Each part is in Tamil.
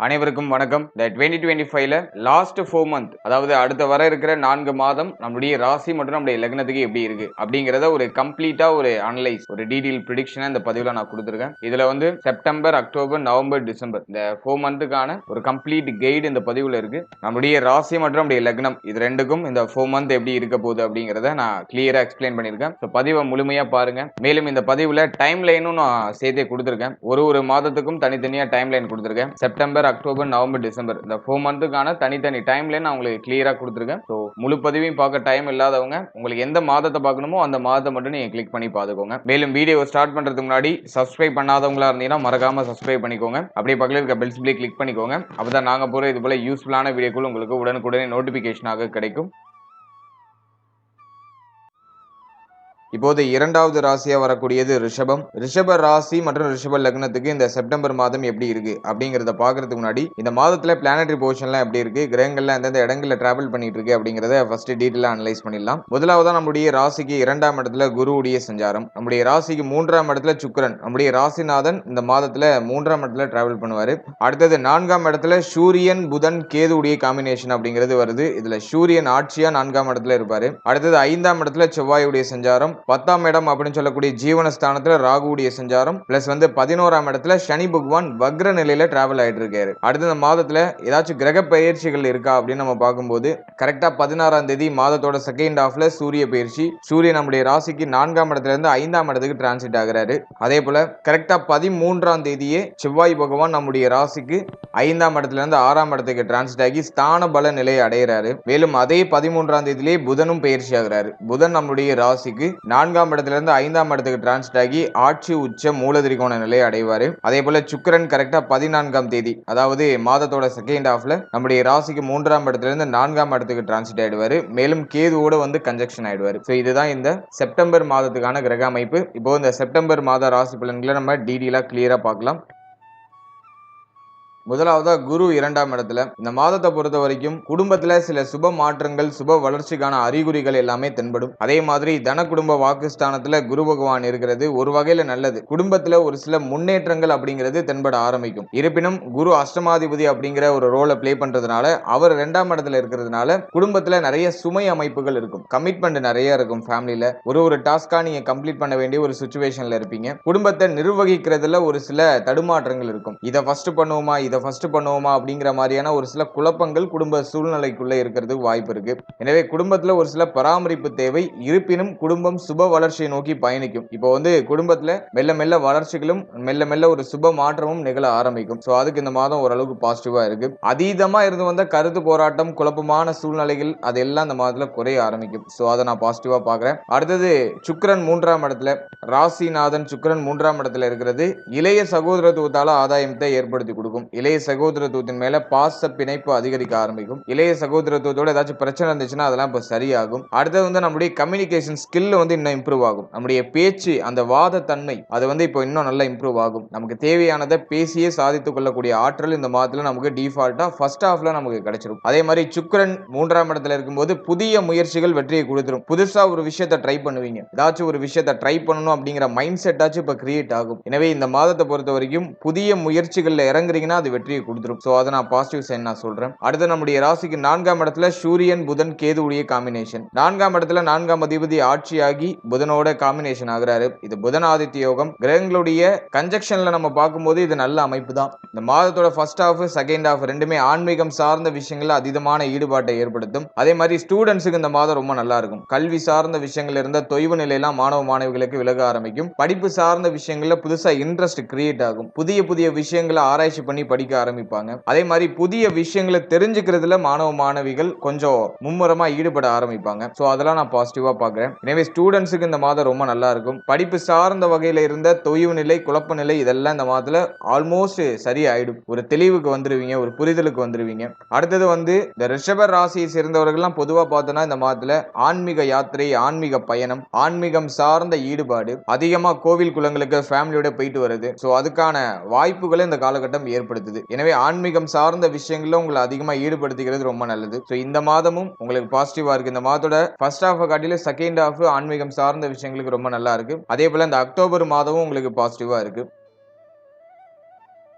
அனைவருக்கும் வணக்கம். இந்த 2025ல லாஸ்ட் 4 மந்த், அதாவது அடுத்த வர இருக்கிற 4 மாதம் நம்மளுடைய ராசி மற்றும் நம்முடைய லக்னத்துக்கு எப்படி இருக்கு அப்படிங்கறத ஒரு கம்ப்ளீட்டா ஒரு அனலைஸ், ஒரு டீடைல் ப்ரெடிக்ஷனை இந்த பதிவுல நான் கொடுத்திருக்கேன். இதுல வந்து செப்டம்பர், அக்டோபர், நவம்பர், டிசம்பர் இந்த 4 மந்த்துக்கான ஒரு கம்ப்ளீட் கைடு இந்த பதிவுல இருக்கு. நம்மளுடைய ராசி மற்றும் நம்முடைய லக்னம் இது ரெண்டுக்கும் இந்த 4 மந்த் எப்படி இருக்க போகுது அப்படிங்கறத நான் கிளியரா எக்ஸ்பிளைன் பண்ணிருக்கேன். பதிவை முழுமையா பாருங்க. மேலும் இந்த பதிவுல டைம் லைனும் நான் சேர்த்தே கொடுத்திருக்கேன். ஒரு மாதத்துக்கும் தனித்தனியா டைம் லைன் கொடுத்திருக்கேன். செப்டம்பர், அக்டோபர், நவம்பர், டிசம்பர் இந்த 4 மந்த்துக்கான தனித்தனி டைம் லைன் நான் உங்களுக்கு கிளியரா கொடுத்திருக்கேன். ஸோ முழு பதிவையும் பார்க்க டைம் இல்லாதவங்க உங்களுக்கு எந்த மாதத்தை பார்க்கணுமோ அந்த மாதத்தை மட்டும் நீங்க கிளிக் பண்ணி பார்த்துக்கோங்க. மேலும் வீடியோ ஸ்டார்ட் பண்றதுக்கு முன்னாடி சப்ஸ்கிரைப் பண்ணாதவங்களா இருந்தீங்கன்னா மறக்காம சப்ஸ்கிரைப் பண்ணிக்கோங்க. அப்படியே பக்கத்தில் இருக்க பெல் சிம்பிளை கிளிக் பண்ணிக்கோங்க. அப்பதான் நாங்க போற இது போல யூஸ்ஃபுல்லான வீடியோக்கள் உங்களுக்கு உடனுக்குடனே நோட்டிபிகேஷனாக கிடைக்கும். இப்போது இரண்டாவது ராசியா வரக்கூடியது ரிஷபம். ரிஷப ராசி மற்றும் ரிஷப லக்னத்துக்கு இந்த செப்டம்பர் மாதம் எப்படி இருக்கு அப்படிங்கறத பாக்குறதுக்கு முன்னாடி இந்த மாதத்துல பிளானட்டரி பொசிஷன்லாம் எப்படி இருக்கு, கிரகங்கள்லாம் எந்தெந்த இடங்கள்ல டிராவல் பண்ணிட்டு இருக்கு அப்படிங்கறத ஃபர்ஸ்ட் டீடைலா அனலைஸ் பண்ணிடலாம். முதலாவதா நம்முடைய ராசிக்கு 2ஆம் இடத்துல குருவுடைய சஞ்சாரம், நம்முடைய ராசிக்கு 3ஆம் இடத்துல சுக்கிரன், நம்முடைய ராசிநாதன் இந்த மாதத்துல 3ஆம் இடத்துல டிராவல் பண்ணுவாரு. அடுத்தது 4ஆம் இடத்துல சூரியன், புதன், கேதுவுடைய காம்பினேஷன் அப்படிங்கிறது வருது. இதுல சூரியன் ஆட்சியா 4ஆம் இடத்துல இருப்பாரு. அடுத்தது 5ஆம் இடத்துல செவ்வாயுடைய சஞ்சாரம், 10ஆம் இடம் அப்படின்னு சொல்லக்கூடிய ஜீவனஸ்தானத்துல ராகுவுடைய சஞ்சாரம், பிளஸ் வந்து 11ஆம் இடத்துல சனி பகவான் வக்ர நிலையில டிராவல் ஆயிட்டு இருக்காரு. அடுத்த மாதத்துல ஏதாச்சும் கிரக பயிற்சிகள் இருக்கா அப்படின்னு நம்ம பார்க்கும்போது கரெக்டா 16ஆம் தேதி மாதத்தோட செகண்ட் ஹாஃப்ல சூரிய பயிற்சி, சூரியன் நம்முடைய ராசிக்கு 4ஆம் இடத்துல இருந்து 5ஆம் இடத்துக்கு டிரான்சிட் ஆகிறாரு. அதே போல கரெக்டா 13ஆம் தேதியே செவ்வாய் பகவான் நம்முடைய ராசிக்கு 5ஆம் இடத்துல இருந்து 6ஆம் இடத்துக்கு டிரான்சிட் ஆகி ஸ்தான பல நிலையை அடைகிறாரு. மேலும் அதே 13ஆம் தேதியிலேயே புதனும் பயிற்சி ஆகிறாரு. புதன் நம்முடைய ராசிக்கு 4ஆம் இடத்துல இருந்து 5ஆம் இடத்துக்கு டிரான்சிட் ஆகி ஆட்சி உச்ச மூலதிரிகோண நிலையை அடைவாரு. அதே போல சுக்கிரன் கரெக்டா 14ஆம் தேதி, அதாவது மாதத்தோட செகண்ட் ஹாஃப்ல நம்முடைய ராசிக்கு 3ஆம் இடத்துல இருந்து 4ஆம் இடத்துக்கு டிரான்சிட் ஆயிடுவாரு. மேலும் கேதுவோட வந்து கன்ஜெக்ஷன் ஆயிடுவாரு. சோ இதுதான் இந்த செப்டம்பர் மாதத்துக்கான கிரக அமைப்பு. இப்போ இந்த செப்டம்பர் மாத ராசி பலன்களை நம்ம டீடைலா கிளியரா பார்க்கலாம். முதலாவதா குரு 2ஆம் இடத்துல. இந்த மாதத்தை பொறுத்த வரைக்கும் குடும்பத்துல சில சுப மாற்றங்கள், சுப வளர்ச்சிக்கான அறிகுறிகள் எல்லாமே தென்படும். அதே மாதிரி தன குடும்ப வாக்குஸ்தானத்துல குரு பகவான் இருக்கிறது ஒரு வகையில நல்லது. குடும்பத்துல ஒரு சில முன்னேற்றங்கள் அப்படிங்கிறது தென்பட ஆரம்பிக்கும். இருப்பினும் குரு அஷ்டமாதிபதி அப்படிங்கிற ஒரு ரோலை பிளே பண்றதுனால அவர் 2ஆம் இடத்துல இருக்கிறதுனால குடும்பத்துல நிறைய சுமை அமைப்புகள் இருக்கும். கமிட்மெண்ட் நிறைய இருக்கும். ஃபேமிலியில ஒரு டாஸ்கா நீங்க கம்ப்ளீட் பண்ண வேண்டிய ஒரு சிச்சுவேஷன்ல இருப்பீங்க. குடும்பத்தை நிர்வகிக்கிறதுல ஒரு சில தடுமாற்றங்கள் இருக்கும். இதை ஃபர்ஸ்ட் பண்ணுவோமா, ஃபர்ஸ்ட் பண்ணுவோமா அப்படிங்கிற மாதிரியான ஒரு சில குழப்பங்கள் குடும்ப சூழ்நிலைக்குள்ள இருக்கிறதுக்கு வாய்ப்பு இருக்கு. எனவே குடும்பத்துல ஒரு சில பராமரிப்பு தேவை. இருப்பினும் குடும்பம் சுப வளர்ச்சியை நோக்கி பயணிக்கும். இப்போ வந்து குடும்பத்துல மெல்ல மெல்ல வளர்ச்சிகளும் மெல்ல மெல்ல ஒரு சுப மாற்றமும் நிகழ ஆரம்பிக்கும். சோ அதுக்கு இந்த மாதம் ஓரளவுக்கு பாசிட்டிவா இருக்கு. அதீதமா இருந்து வந்த கருத்து போராட்டம், குழப்பமான சூழ்நிலைகள் அதெல்லாம் இந்த மாதத்துல குறைய ஆரம்பிக்கும். சோ அதை நான் பாசிட்டிவா பாக்குறேன். அடுத்தது சுக்கிரன் 3ஆம் இடத்துல, ராசிநாதன் சுக்கிரன் 3ஆம் இடத்துல இருக்கிறது இளைய சகோதரத்துவத்தால ஆதாயத்தை ஏற்படுத்தி கொடுக்கும். இளைய சகோதரத்துவத்தின் மேல பாச பிணைப்பு அதிகரிக்க ஆரம்பிக்கும். இளைய சகோதரத்துவத்தோட ஏதாச்சும் பிரச்சனை இருந்துச்சுன்னா அதெல்லாம் இப்ப சரியாகும். அடுத்தது வந்து நம்முடைய கம்யூனிகேஷன் ஸ்கில் வந்து இன்னும் இம்ப்ரூவ் ஆகும். நம்முடைய பேச்சு, அந்த வாத தன்மை அது வந்து இப்போ இன்னும் நல்லா இம்ப்ரூவ் ஆகும். நமக்கு தேவையானதை பேசியே சாதித்துக் கொள்ளக்கூடிய ஆற்றல் இந்த மாதத்துல நமக்கு டிஃபால்ட்டா ஃபர்ஸ்ட் ஹாஃப்ல நமக்கு கிடைச்சிடும். அதே மாதிரி சுக்கிரன் 3ஆம் இடத்துல இருக்கும்போது புதிய முயற்சிகள் வெற்றியை கொடுத்துரும். புதுசா ஒரு விஷயத்தை ட்ரை பண்ணுவீங்க. ஏதாச்சும் ஒரு விஷயத்தை ட்ரை பண்ணணும் அப்படிங்கிற மைண்ட் செட்டாச்சும் இப்ப கிரியேட் ஆகும். எனவே இந்த மாதத்தை பொறுத்த வரைக்கும் புதிய முயற்சிகள்ல இறங்குறீங்கன்னா அது வெற்றியை கொடுத்துரும். சோ அதை நான் பாசிட்டிவ் சைன் நான் சொல்றேன். அடுத்து நம்முடைய ராசிக்கு 4ஆம் இடத்துல சூரியன், புதன், கேதுவுடைய காம்பினேஷன். 4ஆம் இடத்துல 4ஆம் அதிபதி ஆட்சியாகி புதனோட காம்பினேஷன் ஆகிறாரு. இது புதன் ஆதித்ய யோகம். கிரகங்களுடைய கன்ஜெக்ஷன்ல நம்ம பார்க்கும்போது இது நல்ல அமைப்பு தான். இந்த மாதத்தோட ஃபர்ஸ்ட் ஹாஃப், செகண்ட் ஹாஃப் ரெண்டுமே ஆன்மீகம் சார்ந்த விஷயங்கள்ல அதீதமான ஈடுபாட்டை ஏற்படுத்தும். அதே மாதிரி ஸ்டூடெண்ட்ஸுக்கு இந்த மாதம் ரொம்ப நல்லா இருக்கும். கல்வி சார்ந்த விஷயங்கள்ல இருந்த தொய்வு நிலையெல்லாம் மாணவ மாணவிகளுக்கு விலக ஆரம்பிக்கும். படிப்பு சார்ந்த விஷயங்கள்ல புதுசா இன்ட்ரெஸ்ட் கிரியேட் ஆகும். புதிய புதிய விஷயங்களை ஆராய்ச்சி பண்ணி படிக்க ஆரம்பிப்பாங்க. அதே மாதிரி புதிய விஷயங்களை தெரிஞ்சுக்கிறதுல மாணவ மாணவிகள் கொஞ்சம் மும்முரமா ஈடுபட ஆரம்பிப்பாங்க. சோ அதெல்லாம் நான் பாசிட்டிவா பாக்குறேன். எனவே ஸ்டூடெண்ட்ஸுக்கு இந்த மாதம் ரொம்ப நல்லா இருக்கும். படிப்பு சார்ந்த வகையில இருந்த தொய்வு நிலை, குழப்ப நிலை இதெல்லாம் இந்த மாதத்துல ஆல்மோஸ்ட் சரியாயிடும். ஒரு தெளிவுக்கு வந்துருவீங்க, ஒரு புரிதலுக்கு வந்துருவீங்க. அடுத்தது வந்து இந்த ரிஷப ராசியை சேர்ந்தவர்கள்லாம் பொதுவா பார்த்தோம்னா இந்த மாதத்துல ஆன்மீக யாத்திரை, ஆன்மீக பயணம், ஆன்மீகம் சார்ந்த ஈடுபாடு அதிகமா, கோவில் குளங்களுக்கு ஃபேமிலியோட போயிட்டு வருது. சோ அதுக்கான வாய்ப்புகளை இந்த காலகட்டம் ஏற்படுத்துது. எனவே ஆன்மீகம் சார்ந்த விஷயங்கள்ல உங்களை அதிகமா ஈடுபடுத்திக்கிறது ரொம்ப நல்லது. சோ இந்த மாதமும் உங்களுக்கு பாசிட்டிவா இருக்கு. இந்த மாதத்தோட ஃபர்ஸ்ட் ஹாஃப் காட்டில செகண்ட் ஹாஃப் ஆன்மீகம் சார்ந்த விஷயங்களுக்கு ரொம்ப நல்லா இருக்கு. அதே போல இந்த அக்டோபர் மாதமும் உங்களுக்கு பாசிட்டிவா இருக்கு.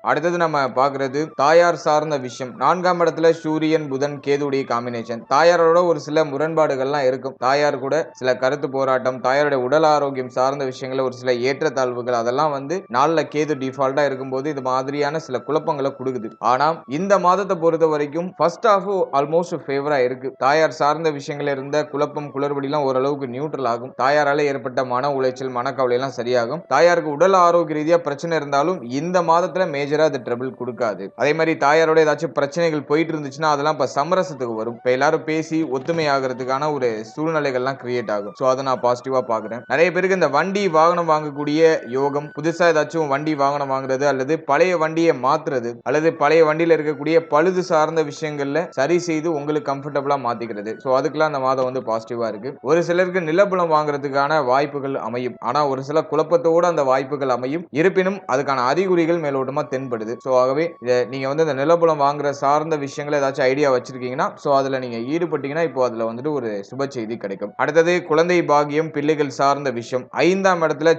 அடுத்தது நம்ம பாக்குறது தாயார் சார்ந்த விஷயம். 4ஆம் இடத்துல சூரியன் புதன் கேதுடைய காம்பினேஷன். தாயாரோட ஒரு சில முரண்பாடுகள்லாம் இருக்கும். தாயார் கூட சில கருத்து போராட்டம், தாயாருடைய உடல் ஆரோக்கியம் சார்ந்த விஷயங்கள ஒரு சில ஏற்றத்தாழ்வுகள் அதெல்லாம் வந்து நாள்ல கேது டிஃபால்ட்டா இருக்கும்போது இது மாதிரியான சில குழப்பங்களை கொடுக்குது. ஆனா இந்த மாதத்தை பொறுத்த வரைக்கும் ஃபர்ஸ்ட் ஹாஃப் ஆல்மோஸ்ட் ஃபேவரா இருக்கு. தாயார் சார்ந்த விஷயங்கள் இருந்த குழப்பம் குளறுபடிலாம் ஓரளவுக்கு நியூட்ரல் ஆகும். தாயாரால ஏற்பட்ட மன உளைச்சல் மனக்கவலை எல்லாம் சரியாகும். தாயாருக்கு உடல் ஆரோக்கிய ரீதியா பிரச்சனை இருந்தாலும் இந்த மாதத்துல மேஜரா அது ட்ரபிள் கொடுக்காது. அதே மாதிரி தாயாரோட ஏதாச்சும் பிரச்சனைகள் போயிட்டு இருந்துச்சுன்னா அதெல்லாம் இப்ப சமரசத்துக்கு வரும். இப்ப எல்லாரும் பேசி ஒத்துமை ஆகிறதுக்கான ஒரு சூழ்நிலைகள்லாம் கிரியேட் ஆகும். சோ அதை நான் பாசிட்டிவா பாக்குறேன். நிறைய பேருக்கு இந்த வண்டி வாகனம் வாங்கக்கூடிய யோகம், புதுசா ஏதாச்சும் வண்டி வாகனம் வாங்குறது அல்லது பழைய வண்டியை மாத்துறது அல்லது பழைய வண்டியில இருக்கக்கூடிய பழுது சார்ந்த விஷயங்கள்ல சரி செய்து உங்களுக்கு கம்ஃபர்டபுளா மாத்திக்கிறது. சோ அதுக்கெல்லாம் அந்த மாதம் வந்து பாசிட்டிவா இருக்கு. ஒரு சிலருக்கு நிலபுலம் வாங்குறதுக்கான வாய்ப்புகள் அமையும். ஆனா ஒரு சில குழப்பத்தோட அந்த வாய்ப்புகள் அமையும். இருப்பினும் அதுக்கான அறிகுறிகள் மேலோட்டமா தென்படுது. சோ ஆகவே நீங்க வந்து இந்த நிலபுலம் வாங்குற சார்ந்த விஷயங்களை ஏதாச்சும் ஐடியா வச்சிருக்கீங்கன்னா சோ அதுல நீங்க ஈடுபட்டீங்கன்னா இப்போ அதுல வந்துட்டு ஒரு சுப செய்தி கிடைக்கும். அடுத்தது குழந்தை பாகியம் பிள்ளைகள் சார்ந்த விஷயம். 5ஆம் இடத்துல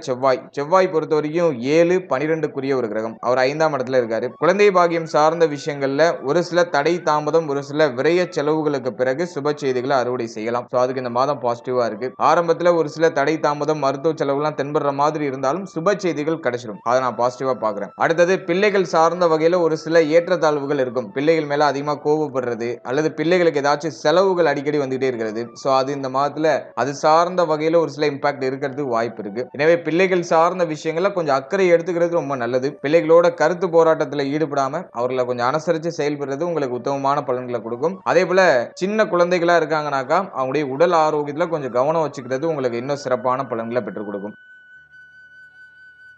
செவ்வாய் பொறுத்த வரைக்கும் 7-12 ஒரு கிரகம். அவர் 5ஆம் இடத்துல இருக்காரு. குழந்தை பாகியம் சார்ந்த விஷயங்கள்ல ஒரு சில தடை தாமதம் ஒரு சில விரைய செலவுகளுக்கு பிறகு சுப செய்திகளை அறுவடை செய்யலாம். சோ அதுக்கு இந்த மாதம் பாசிட்டிவா இருக்கு. ஆரம்பத்துல ஒரு சில தடை தாமதம் மருத்துவ செலவுலாம் தென்படுற மாதிரி இருந்தாலும் சுப செய்திகள் கிடைச்சிடும். அதை நான் பாசிட்டிவா பாக்குறேன். அடுத்தது பிள்ளைகள் சார்ந்த வகையில ஒரு சில ஏற்றத்தாழ்வுகள் இருக்கும். பிள்ளைகள் மேல அதிகமா கோபப்படுறது அல்லது பிள்ளைகளுக்கு ஏதாச்சும் செலவுகள் அடிக்கடி வந்துட்டே இருக்கிறது. சோ அது இந்த மாதத்துல அது சார்ந்த வகையில ஒரு சில இம்பாக்ட் இருக்கிறதுக்கு வாய்ப்பு இருக்கு. எனவே பிள்ளைகள் சார்ந்த விஷயங்கள கொஞ்சம் அக்கறை எடுத்துக்கிறது ரொம்ப நல்லது. பிள்ளைகளோட கருத்து போராட்டத்துல ஈடுபடாம அவர்களை கொஞ்சம் அனுசரிச்சு செயல்படுறது உங்களுக்கு உத்தமமான பலன்களை கொடுக்கும். அதே போல சின்ன குழந்தைகளா இருக்காங்கனாக்கா அவங்களுடைய உடல் ஆரோக்கியத்துல கொஞ்சம் கவனம் வச்சுக்கிறது உங்களுக்கு இன்னும் சிறப்பான பலன்களை பெற்றுக் கொடுக்கும்.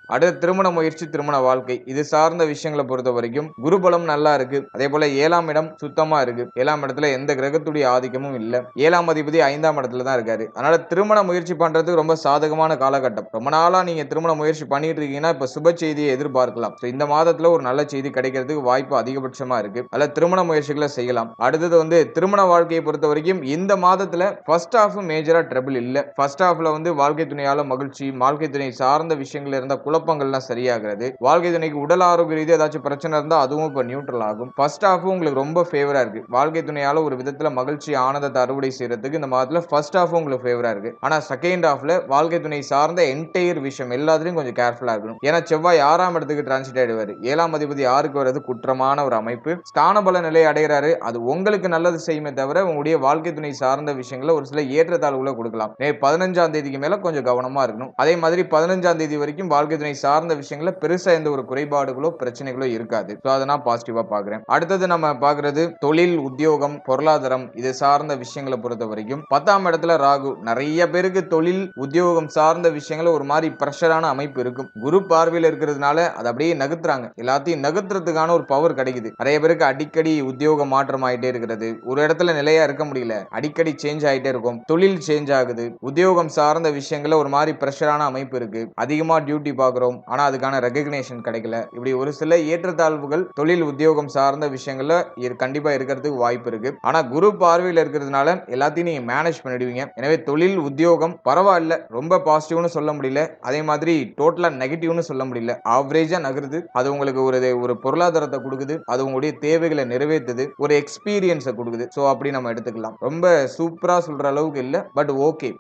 அடுத்த திருமண முயற்சி திருமண வாழ்க்கை இது சார்ந்த விஷயங்களை பொறுத்த வரைக்கும் குருபலம் நல்லா இருக்கு. அதே போல 7ஆம் இடம் சுத்தமா இருக்கு. 7ஆம் இடத்துல எந்த கிரகத்துடைய ஆதிக்கமும் இல்ல. 7ஆம் அதிபதி 5ஆம் இடத்துல தான் இருக்காரு. அதனால திருமண முயற்சி பண்றதுக்கு ரொம்ப சாதகமான காலகட்டம். ரொம்ப நாளா நீங்க திருமண முயற்சி பண்ணிட்டு இருக்கீங்கன்னா இப்ப சுப செய்தியை எதிர்பார்க்கலாம். இந்த மாதத்துல ஒரு நல்ல செய்தி கிடைக்கிறதுக்கு வாய்ப்பு அதிகபட்சமா இருக்கு. அதுல திருமண முயற்சிகளை செய்யலாம். அடுத்தது வந்து திருமண வாழ்க்கையை பொறுத்த வரைக்கும் இந்த மாதத்துல ஃபர்ஸ்ட் ஹாஃப் மேஜரா ட்ரபிள் இல்ல. ஃபர்ஸ்ட் ஹாஃப்ல வந்து வாழ்க்கை துணையால மகிழ்ச்சி வாழ்க்கை துணை சார்ந்த விஷயங்கள் இருந்த குழப்பங்கள்லாம் சரியாகிறது. வாழ்க்கை துணைக்கு உடல் ஆரோக்கிய ரீதியா ஏதாச்சும் பிரச்சனை இருந்தா அதுவும் இப்ப நியூட்ரல் ஆகும். ஃபர்ஸ்ட் ஹாஃப் உங்களுக்கு ரொம்ப ஃபேவரா இருக்கு. வாழ்க்கை துணையால ஒரு விதத்துல மகிழ்ச்சி ஆனந்தத்தை அறுவடை செய்யறதுக்கு இந்த மாதத்துல ஃபர்ஸ்ட் ஹாஃப் உங்களுக்கு ஃபேவரா இருக்கு. ஆனா செகண்ட் ஹாஃப்ல வாழ்க்கை துணை சார்ந்த என்டையர் விஷயம் எல்லாத்துலயும் கொஞ்சம் கேர்ஃபுல்லா இருக்கணும். ஏன்னா செவ்வாய் 6ஆம் இடத்துக்கு டிரான்சிட் ஆயிடுவாரு. 7ஆம் அதிபதி 6க்கு வர்றது குற்றமான ஒரு அமைப்பு. ஸ்தான பல நிலை அடைகிறாரு. அது உங்களுக்கு நல்லது செய்யுமே தவிர உங்களுடைய வாழ்க்கை துணை சார்ந்த விஷயங்களை ஒரு சில ஏற்றத்தாழ்வுகளை கொடுக்கலாம். 15ஆம் தேதிக்கு மேல கொஞ்சம் கவனமா இருக்கணும். அதே மாதிரி 15ஆம் தேதி வரைக்கும் வாழ்க்கை துணை சார்ந்த விஷயங்கள பெருசா எந்த ஒரு குறைபாடுகளோ பிரச்சனைகளோ இருக்காது. சோ அதை நான் பாசிட்டிவா பாக்குறேன். அடுத்தது நம்ம பாக்குறது தொழில் உத்தியோகம் பொருளாதாரம் இது சார்ந்த விஷயங்களை பொறுத்த வரைக்கும் 10ஆம் இடத்துல ராகு. நிறைய பேருக்கு தொழில் உத்தியோகம் சார்ந்த விஷயங்கள ஒரு மாதிரி பிரஷரான அமைப்பு இருக்கும். குரு பார்வையில் இருக்கிறதுனால அதை அப்படியே நகர்த்துறாங்க. எல்லாத்தையும் நகர்த்துறதுக்கான ஒரு பவர் கிடைக்குது. நிறைய பேருக்கு அடிக்கடி உத்தியோக மாற்றம் ஆயிட்டே இருக்கிறது. ஒரு இடத்துல நிலையா இருக்க முடியல. அடிக்கடி சேஞ்ச் ஆயிட்டே இருக்கும். தொழில் சேஞ்ச் ஆகுது. உத்தியோகம் சார்ந்த விஷயங்கள ஒரு மாதிரி பிரஷரான அமைப்பு இருக்கு. அதிகமா டியூட்டி பாக்குறோம். ஆனா அதுக்கான ரெகக்னேஷன் கிடைக்கல. இப்படி ஒரு சில ஏற்றத்தாழ்வுகள் தொழில் உத்தியோகம் சார்ந்த விஷயங்கள்ல கண்டிப்பா இருக்கிறதுக்கு வாய்ப்பு இருக்கு. ஆனா குரு பார்வையில் இருக்கிறதுனால எல்லாத்தையும் நீங்க மேனேஜ் பண்ணிடுவீங்க. எனவே தொழில் உத்தியோகம் பரவாயில்ல. ரொம்ப பாசிட்டிவ்னு சொல்ல முடியல. அதே மாதிரி டோட்டலா நெகட்டிவ்னு சொல்ல முடியல. ஆவரேஜா நகருது. அது உங்களுக்கு ஒரு பொருளாதாரத்தை கொடுக்குது. அது உங்களுடைய தேவைகளை நிறைவேற்றுது. ஒரு எக்ஸ்பீரியன்ஸை கொடுக்குது. சோ அப்படி நம்ம எடுத்துக்கலாம். ரொம்ப சூப்பரா சொல்ற அளவுக்கு இல்ல. But okay.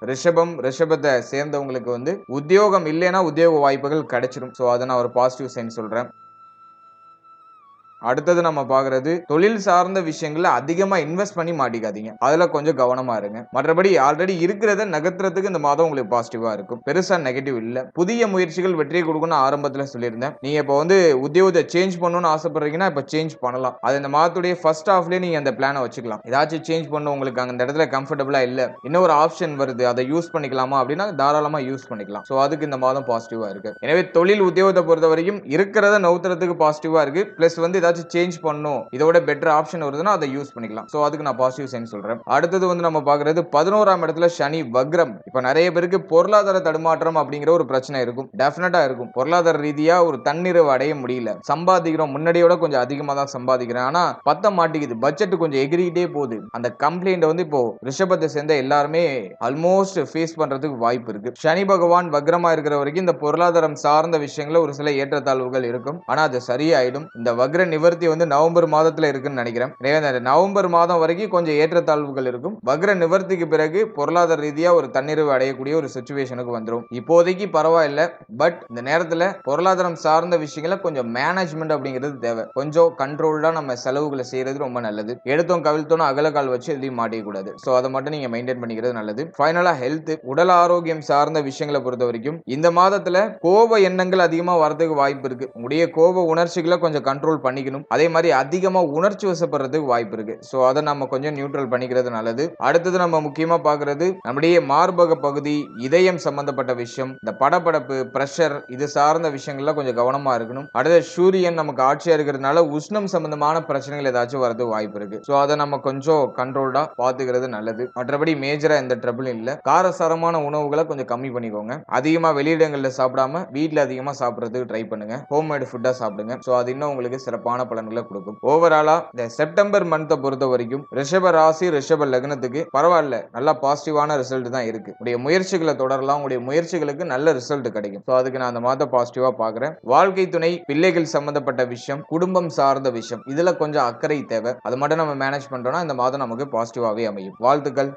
ரிஷபத்தை சேர்ந்தவங்களுக்கு வந்து உத்தியோகம் இல்லைன்னா உத்தியோக வாய்ப்புகள் கிடைச்சிடும். சோ அதை நான் ஒரு பாசிட்டிவ் சைன் சொல்றேன். அடுத்தது நம்ம பாக்குறது தொழில் சார்ந்த விஷயங்களை அதிகமா இன்வெஸ்ட் பண்ணி மாட்டிக்காதீங்க. அதுல கொஞ்சம் கவனமா இருங்க. மற்றபடி ஆல்ரெடி இருக்கிறத நகர்த்துறதுக்கு இந்த மாதம் உங்களுக்கு பாசிட்டிவா இருக்கும். பெருசா நெகட்டிவ் இல்ல. புதிய முயற்சிகள் வெற்றியை கொடுக்கணும்னு ஆரம்பத்துல சொல்லியிருந்தேன். நீங்க இப்ப வந்து உத்தியோகத்தை சேஞ்ச் பண்ணணும்னு ஆசைப்படுறீங்கன்னா இப்ப சேஞ்ச் பண்ணலாம். அது இந்த மாதத்துடைய ஃபர்ஸ்ட் ஹாஃப்லயே நீங்க அந்த பிளானை வச்சுக்கலாம். ஏதாச்சும் சேஞ்ச் பண்ண உங்களுக்கு அந்த இடத்துல கம்ஃபர்டபுளா இல்ல, இன்னொரு ஆப்ஷன் வருது, அதை யூஸ் பண்ணிக்கலாமா அப்படின்னா தாராளமா யூஸ் பண்ணிக்கலாம். சோ அதுக்கு இந்த மாதம் பாசிட்டிவா இருக்கு. எனவே தொழில் உத்தியோகத்தை பொறுத்த வரைக்கும் இருக்கிறத நவுத்துறதுக்கு பாசிட்டிவா இருக்கு. பிளஸ் வந்து ஏதாச்சும் சேஞ்ச் பண்ணும், இதோட பெட்டர் ஆப்ஷன் வருதுன்னா அதை யூஸ் பண்ணிக்கலாம். சோ அதுக்கு நான் பாசிட்டிவ் சைன் சொல்றேன். அடுத்தது வந்து நம்ம பாக்குறது 11ஆம் இடத்துல சனி வக்ரம். இப்ப நிறைய பேருக்கு பொருளாதார தடுமாற்றம் அப்படிங்கிற ஒரு பிரச்சனை இருக்கும், டெஃபினட்டா இருக்கும். பொருளாதார ரீதியா ஒரு தன்னிறைவு அடைய முடியல, சம்பாதிக்கிறோம் முன்னாடியோட கொஞ்சம் அதிகமா தான் சம்பாதிக்கிறேன், ஆனா பத்த மாட்டேங்குது, பட்ஜெட் கொஞ்சம் எகிரிட்டே போகுது. அந்த கம்ப்ளைண்ட் வந்து இப்போ ரிஷபத்தை சேர்ந்த எல்லாருமே ஆல்மோஸ்ட் ஃபேஸ் பண்றதுக்கு வாய்ப்பு இருக்கு. சனி பகவான் வக்ரமா இருக்கிற வரைக்கும் இந்த பொருளாதாரம் சார்ந்த விஷயங்கள ஒரு சில ஏற்றத்தாழ்வுகள் இருக்கும், ஆனா அது சரியாயிடும். இந்த வக்ர நிவர்த்தி வந்து நவம்பர் மாதத்துல இருக்குன்னு நினைக்கிறேன். நவம்பர் மாதம் வரைக்கும் கொஞ்சம் ஏற்றத்தாழ்வுகள் இருக்கும். வக்ர நிவர்த்திக்கு பிறகு பொருளாதார ரீதியா ஒரு தன்னிறைவு அடையக்கூடிய ஒரு சிச்சுவேஷனுக்கு வந்துரும். இப்போதைக்கு பரவாயில்ல, பட் இந்த நேரத்துல பொருளாதாரம் சார்ந்த விஷயங்கள கொஞ்சம் மேனேஜ்மெண்ட் அப்படிங்கிறது தேவை. கொஞ்சம் கண்ட்ரோல்டா நம்ம செலவுகளை செய்யறது ரொம்ப நல்லது. எடுத்தோம் கவிழ்த்தோம் அகலக்கால் வச்சு எதையும் மாட்டிக்க கூடாது. சோ அதை மட்டும் நீங்க மெயின்டைன் பண்ணிக்கிறது நல்லது. ஃபைனலா ஹெல்த், உடல் ஆரோக்கியம் சார்ந்த விஷயங்களை பொறுத்த வரைக்கும் இந்த மாதத்துல கோப எண்ணங்கள் அதிகமா வரதுக்கு வாய்ப்பு இருக்கு. உங்களுடைய கோப உணர்ச்சிகளை கொஞ்சம் கண்ட்ரோல் பண்ணிக்கணும். அதே மாதிரி அதிகமா உணர்ச்சி வசப்படுறதுக்கு வாய்ப்பு இருக்கு. சோ அதை நம்ம கொஞ்சம் நியூட்ரல் பண்ணிக்கிறது நல்லது. அடுத்தது நம்ம முக்கியமா பாக்குறது நம்முடைய மார்பக பகுதி, இதயம் சம்பந்தப்பட்ட விஷயம், இந்த படபடப்பு, பிரஷர், இது சார்ந்த விஷயங்கள்ல கொஞ்சம் கவனமா இருக்கணும். அடுத்து சூரியன் நமக்கு ஆட்சியா இருக்கிறதுனால உஷ்ணம் சம்பந்தமான பிரச்சனைகள் ஏதாச்சும் வரது வாய்ப்பு இருக்கு. சோ அதை நம்ம கொஞ்சம் கண்ட்ரோல்டா பாத்துக்கிறது நல்லது. மற்றபடி மேஜரா எந்த ட்ரபிளும் இல்ல. காரசாரமான உணவுகளை கொஞ்சம் கம்மி பண்ணிக்கோங்க. அதிகமா வெளியிடங்கள்ல சாப்பிடாம வீட்டுல அதிகமா சாப்பிடுறதுக்கு ட்ரை பண்ணுங்க. ஹோம்மேட் ஃபுட்டா சாப்பிடுங்க. சோ அது இன்னும் உங்களுக்கு சிறப்பான பலன்களை கொடுக்கும். ஓவராலா இந்த செப்டம்பர் மந்த்தை பொறுத்த வரைக்கும் ரிஷப ராசி ரிஷப லக்னத்துக்கு பரவாயில்ல, நல்லா பாசிட்டிவான ரிசல்ட் தான் இருக்கு. உடைய முயற்சிகளை தொடரலாம், உங்களுடைய முயற்சிகளுக்கு நல்ல ரிசல்ட் கிடைக்கும். சோ அதுக்கு நான் அந்த மாதத்தை பாசிட்டிவா பாக்குறேன். வாழ்க்கை துணை, பிள்ளைகள் சம்பந்தப்பட்ட விஷயம், குடும்பம் சார்ந்த விஷயம், இதுல கொஞ்சம் அக்கறை தேவை. அது மட்டும் நம்ம மேனேஜ் பண்றோம்னா இந்த மாதம் நமக்கு பாசிட்டிவாவே அமையும். வாழ்த்துக்கள்.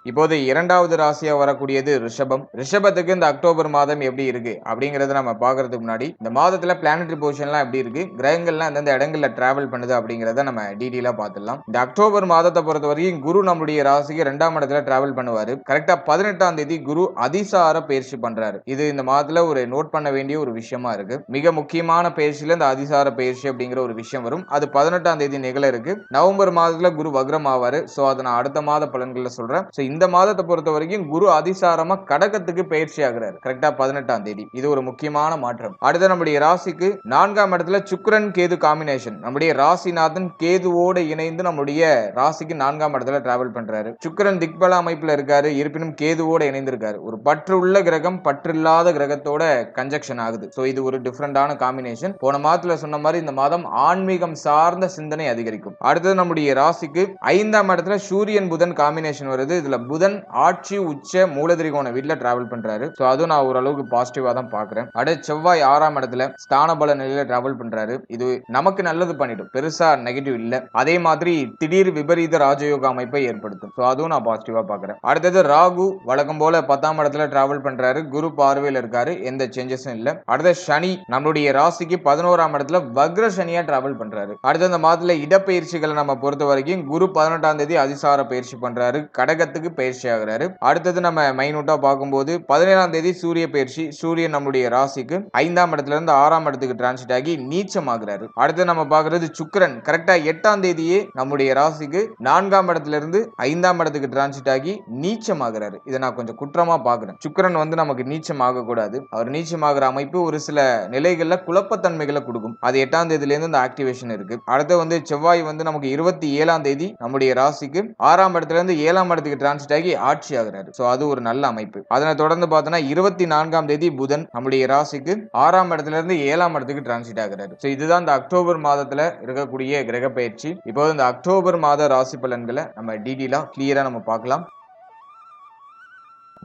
இப்போது இரண்டாவது ராசியா வரக்கூடியது ரிஷபம். ரிஷபத்துக்கு இந்த அக்டோபர் மாதம் எப்படி இருக்கு அப்படிங்கறத நம்ம பாக்குறதுக்கு முன்னாடி இந்த மாதத்துல பிளானட்டரி பொசிஷன்லாம் எப்படி இருக்கு, கிரகங்கள்லாம் எந்தெந்த இடங்கள்ல டிராவல் பண்ணுது அப்படிங்கறத நம்ம டீடைலா பார்த்துடலாம். இந்த அக்டோபர் மாதத்தை பொறுத்த வரைக்கும் குரு நம்முடைய ராசிக்கு 2ஆம் இடத்துல டிராவல் பண்ணுவாரு. கரெக்டா 18ஆம் தேதி குரு அதிசார பயிற்சி பண்றாரு. இது இந்த மாதத்துல ஒரு நோட் பண்ண வேண்டிய ஒரு விஷயமா இருக்கு. மிக முக்கியமான பயிற்சியில இந்த அதிசார பயிற்சி அப்படிங்கிற ஒரு விஷயம் வரும். அது 18ஆம் தேதி நிகழ இருக்கு. நவம்பர் மாதத்துல குரு வக்ரம் ஆவாரு. சோ அதை நான் அடுத்த மாத பலன்களை சொல்றேன். இந்த மாதத்தை பொறுத்த வரைக்கும் குரு அதிசாரமா கடகத்துக்கு பயிற்சி ஆகிறார். கரெக்டா 18ஆம் தேதி. இது ஒரு முக்கியமான மாற்றம். அடுத்து நம்முடைய ராசிக்கு 4ஆம் இடத்துல சுக்கிரன் கேது காம்பினேஷன். நம்முடைய ராசிநாதன் கேதுவோட இணைந்து நம்முடைய ராசிக்கு 4ஆம் இடத்துல டிராவல் பண்றாரு. சுக்கிரன் திக்பல அமைப்புல இருக்காரு, இருப்பினும் கேதுவோட இணைந்திருக்காரு. ஒரு பற்று உள்ள கிரகம் பற்றில்லாத கிரகத்தோட கன்ஜெக்ஷன் ஆகுது. சோ இது ஒரு டிஃபரெண்டான காம்பினேஷன். போன மாதத்துல சொன்ன மாதிரி இந்த மாதம் ஆன்மீகம் சார்ந்த சிந்தனை அதிகரிக்கும். அடுத்தது நம்முடைய ராசிக்கு 5ஆம் இடத்துல சூரியன் புதன் காம்பினேஷன் வருது. இதுல புதன் ஆட்சி உச்ச மூலதிரிகோண வீட்ல டிராவல் பண்றாரு. சோ அதுவும் நான் ஓரளவுக்கு பாசிட்டிவா தான் பாக்குறேன். அடுத்து செவ்வாய் 6ஆம் இடத்துல ஸ்தான பல நிலையில டிராவல் பண்றாரு. இது நமக்கு நல்லது பண்ணிடும், பெருசா நெகட்டிவ் இல்ல. அதே மாதிரி திடீர் விபரீத ராஜயோக அமைப்பை ஏற்படுத்தும். சோ அதுவும் நான் பாசிட்டிவா பாக்குறேன். அடுத்தது ராகு வழக்கம் போல 10ஆம் இடத்துல டிராவல் பண்றாரு. குரு பார்வையில இருக்காரு, எந்த சேஞ்சஸும் இல்ல. அடுத்த சனி நம்மளுடைய ராசிக்கு 11ஆம் இடத்துல வக்ர சனியா டிராவல் பண்றாரு. அடுத்த இந்த மாதத்துல இடப்பெயர்ச்சிகளை நம்ம பொறுத்த வரைக்கும் குரு 18ஆம் தேதி அதிசார பயிற்சி பண்றாரு, கடகத்துக்கு பயிற்சி ஆகிறாரு. அடுத்தது நம்ம மைனூட்டா பார்க்கும்போது 17ஆம் தேதி சூரிய பயிற்சி. சூரியன் நம்முடைய ராசிக்கு 5ஆம் இடத்துல இருந்து 6ஆம் இடத்துக்கு டிரான்சிட் ஆகி நீச்சம் ஆகிறாரு. அடுத்து நம்ம பார்க்கிறது சுக்கிரன் கரெக்டா 8ஆம் தேதியே நம்முடைய ராசிக்கு 4ஆம் இடத்துல இருந்து 5ஆம் இடத்துக்கு டிரான்சிட் ஆகி நீச்சம் ஆகிறாரு. இதை நான் கொஞ்சம் குற்றமா பார்க்கிறேன். சுக்கிரன் வந்து நமக்கு நீச்சம் ஆக கூடாது. அவர் நீச்சம் ஆகிற அமைப்பு ஒரு சில நிலைகள்ல குழப்பத்தன்மைகளை கொடுக்கும். அது 8ஆம் தேதியில இருந்து இந்த ஆக்டிவேஷன் இருக்கு. அடுத்து வந்து செவ்வாய் வந்து நமக்கு 27ஆம் தேதி நம்முடைய ராசிக்கு 6ஆம் இடத்துல இருந்து 7ஆம் இடத்துக்கு டிரான்சிட் ஆகி ஆட்சி ஆகிறாரு. சோ அது ஒரு நல்ல அமைப்பு. அதனை தொடர்ந்து பார்த்தோம்னா 24ஆம் தேதி புதன் நம்முடைய ராசிக்கு 6ஆம் இடத்துல இருந்து 7ஆம் இடத்துக்கு டிரான்சிட் ஆகிறாரு. சோ இதுதான் இந்த அக்டோபர் மாதத்துல இருக்கக்கூடிய கிரக பயிற்சி. இப்போ இந்த அக்டோபர் மாத ராசி பலன்களை நம்ம டீடைலா கிளியரா நம்ம பார்க்கலாம்.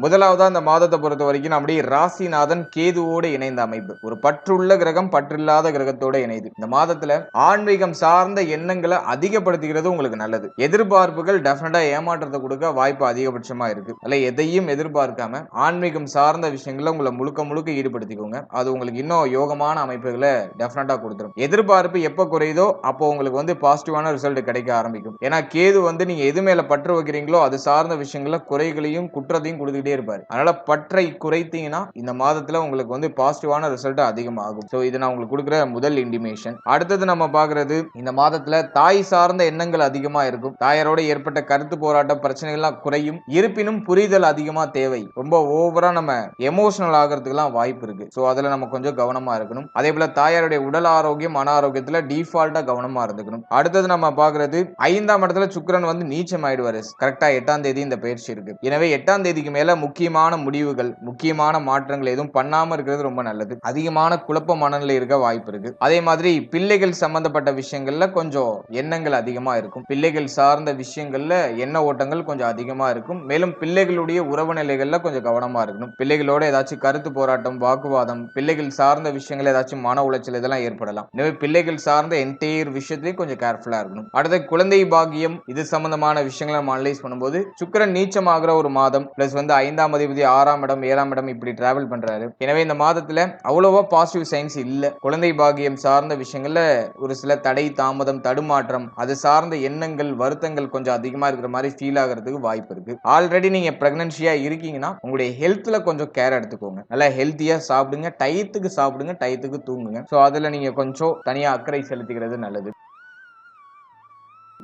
முதலாவதா இந்த மாதத்தை பொறுத்த வரைக்கும் நம்முடைய ராசிநாதன் கேதுவோடு இணைந்த அமைப்பு. ஒரு பற்றுள்ள கிரகம் பற்றில்லாத கிரகத்தோட இணைது. இந்த மாதத்துல ஆன்மீகம் சார்ந்த எண்ணங்களை அதிகப்படுத்திக்கிறது உங்களுக்கு நல்லது. எதிர்பார்ப்புகள் டெஃபினட்டா ஏமாற்றத்தை கொடுக்க வாய்ப்பு அதிகபட்சமா இருக்கு. அல்ல எதையும் எதிர்பார்க்காம ஆன்மீகம் சார்ந்த விஷயங்களை உங்களை முழுக்க ஈடுபடுத்திக்கோங்க. அது உங்களுக்கு இன்னும் யோகமான அமைப்புகளை டெஃபினட்டா கொடுத்துரும். எதிர்பார்ப்பு எப்ப குறையுதோ அப்போ உங்களுக்கு வந்து பாசிட்டிவான ரிசல்ட் கிடைக்க ஆரம்பிக்கும். ஏன்னா கேது வந்து நீங்க எது மேல பற்று வைக்கிறீங்களோ அது சார்ந்த விஷயங்கள குறைகளையும் குற்றத்தையும் கொடுத்துக்கிட்டே பார்த்துக்கிட்டே இருப்பாரு. அதனால பற்றை குறைத்தீங்கன்னா இந்த மாதத்துல உங்களுக்கு வந்து பாசிட்டிவான ரிசல்ட் அதிகமாகும். சோ இது நான் உங்களுக்கு கொடுக்குற முதல் இண்டிமேஷன். அடுத்தது நம்ம பாக்குறது, இந்த மாதத்துல தாய் சார்ந்த எண்ணங்கள் அதிகமா இருக்கும். தாயாரோட ஏற்பட்ட கருத்து போராட்டம் பிரச்சனைகள்லாம் குறையும். இருப்பினும் புரிதல் அதிகமா தேவை. ரொம்ப ஓவரா நம்ம எமோஷனல் ஆகிறதுக்குலாம் வாய்ப்பு இருக்கு. சோ அதுல நம்ம கொஞ்சம் கவனமா இருக்கணும். அதே போல தாயாருடைய உடல் ஆரோக்கியம் மன ஆரோக்கியத்துல டிஃபால்ட்டா கவனமா இருந்துக்கணும். அடுத்தது நம்ம பாக்குறது, 5ஆம் இடத்துல சுக்கிரன் வந்து நீச்சம் ஆயிடுவாரு. கரெக்டா 8ஆம் தேதி இந்த பயிற்சி இருக்கு. எனவே 8ஆம் தேதிக்கு மேல முக்கியமான முடிவுகள், முக்கியமான மாற்றங்கள் எதுவும் பண்ணாம இருக்கிறது ரொம்ப நல்லது. அதிகமான குழப்ப மனநிலை இருக்க வாய்ப்பு இருக்கு. அதே மாதிரி பிள்ளைகள் சம்பந்தப்பட்ட விஷயங்கள்ல கொஞ்சம் எண்ணங்கள் அதிகமா இருக்கும். பிள்ளைகள் சார்ந்த விஷயங்கள்ல எண்ண ஓட்டங்கள் கொஞ்சம் அதிகமா இருக்கும். மேலும் பிள்ளைகளுடைய உறவு நிலைகள்ல கொஞ்சம் கவனமா இருக்கணும். பிள்ளைகளோட ஏதாச்சும் கருத்து போராட்டம், வாக்குவாதம், பிள்ளைகள் சார்ந்த விஷயங்கள் ஏதாச்சும் மன உளைச்சல் இதெல்லாம் ஏற்படலாம். எனவே பிள்ளைகள் சார்ந்த என்டையர் விஷயத்திலேயே கொஞ்சம் கேர்ஃபுல்லா இருக்கணும். அடுத்த குழந்தை பாக்கியம் இது சம்பந்தமான விஷயங்களை நம்ம அனலைஸ் பண்ணும்போது, சுக்கிரன் நீச்சமாகிற ஒரு மாதம் பிளஸ் வந்து 5ஆம் அதிபதி 6ஆம் இடம் 7ஆம் இடம் இப்படி டிராவல் பண்றாரு. எனவே இந்த மாதத்துல அவ்வளவா பாசிட்டிவ் சைன்ஸ் இல்ல. குழந்தை பாக்கியம் சார்ந்த விஷயங்கள்ல ஒரு சில தடை தாமதம் தடுமாற்றம் அது சார்ந்த எண்ணங்கள் வருத்தங்கள் கொஞ்சம் அதிகமா இருக்கிற மாதிரி ஃபீல் ஆகிறதுக்கு வாய்ப்பு இருக்கு. ஆல்ரெடி நீங்க பிரெக்னன்சியா இருக்கீங்கன்னா உங்களுடைய ஹெல்த்ல கொஞ்சம் கேர் எடுத்துக்கோங்க. நல்லா ஹெல்த்தியா சாப்பிடுங்க, டயத்துக்கு சாப்பிடுங்க, டயத்துக்கு தூங்குங்க. சோ அதுல நீங்க கொஞ்சம் தனியா அக்கறை செலுத்திக்கிறது நல்லது.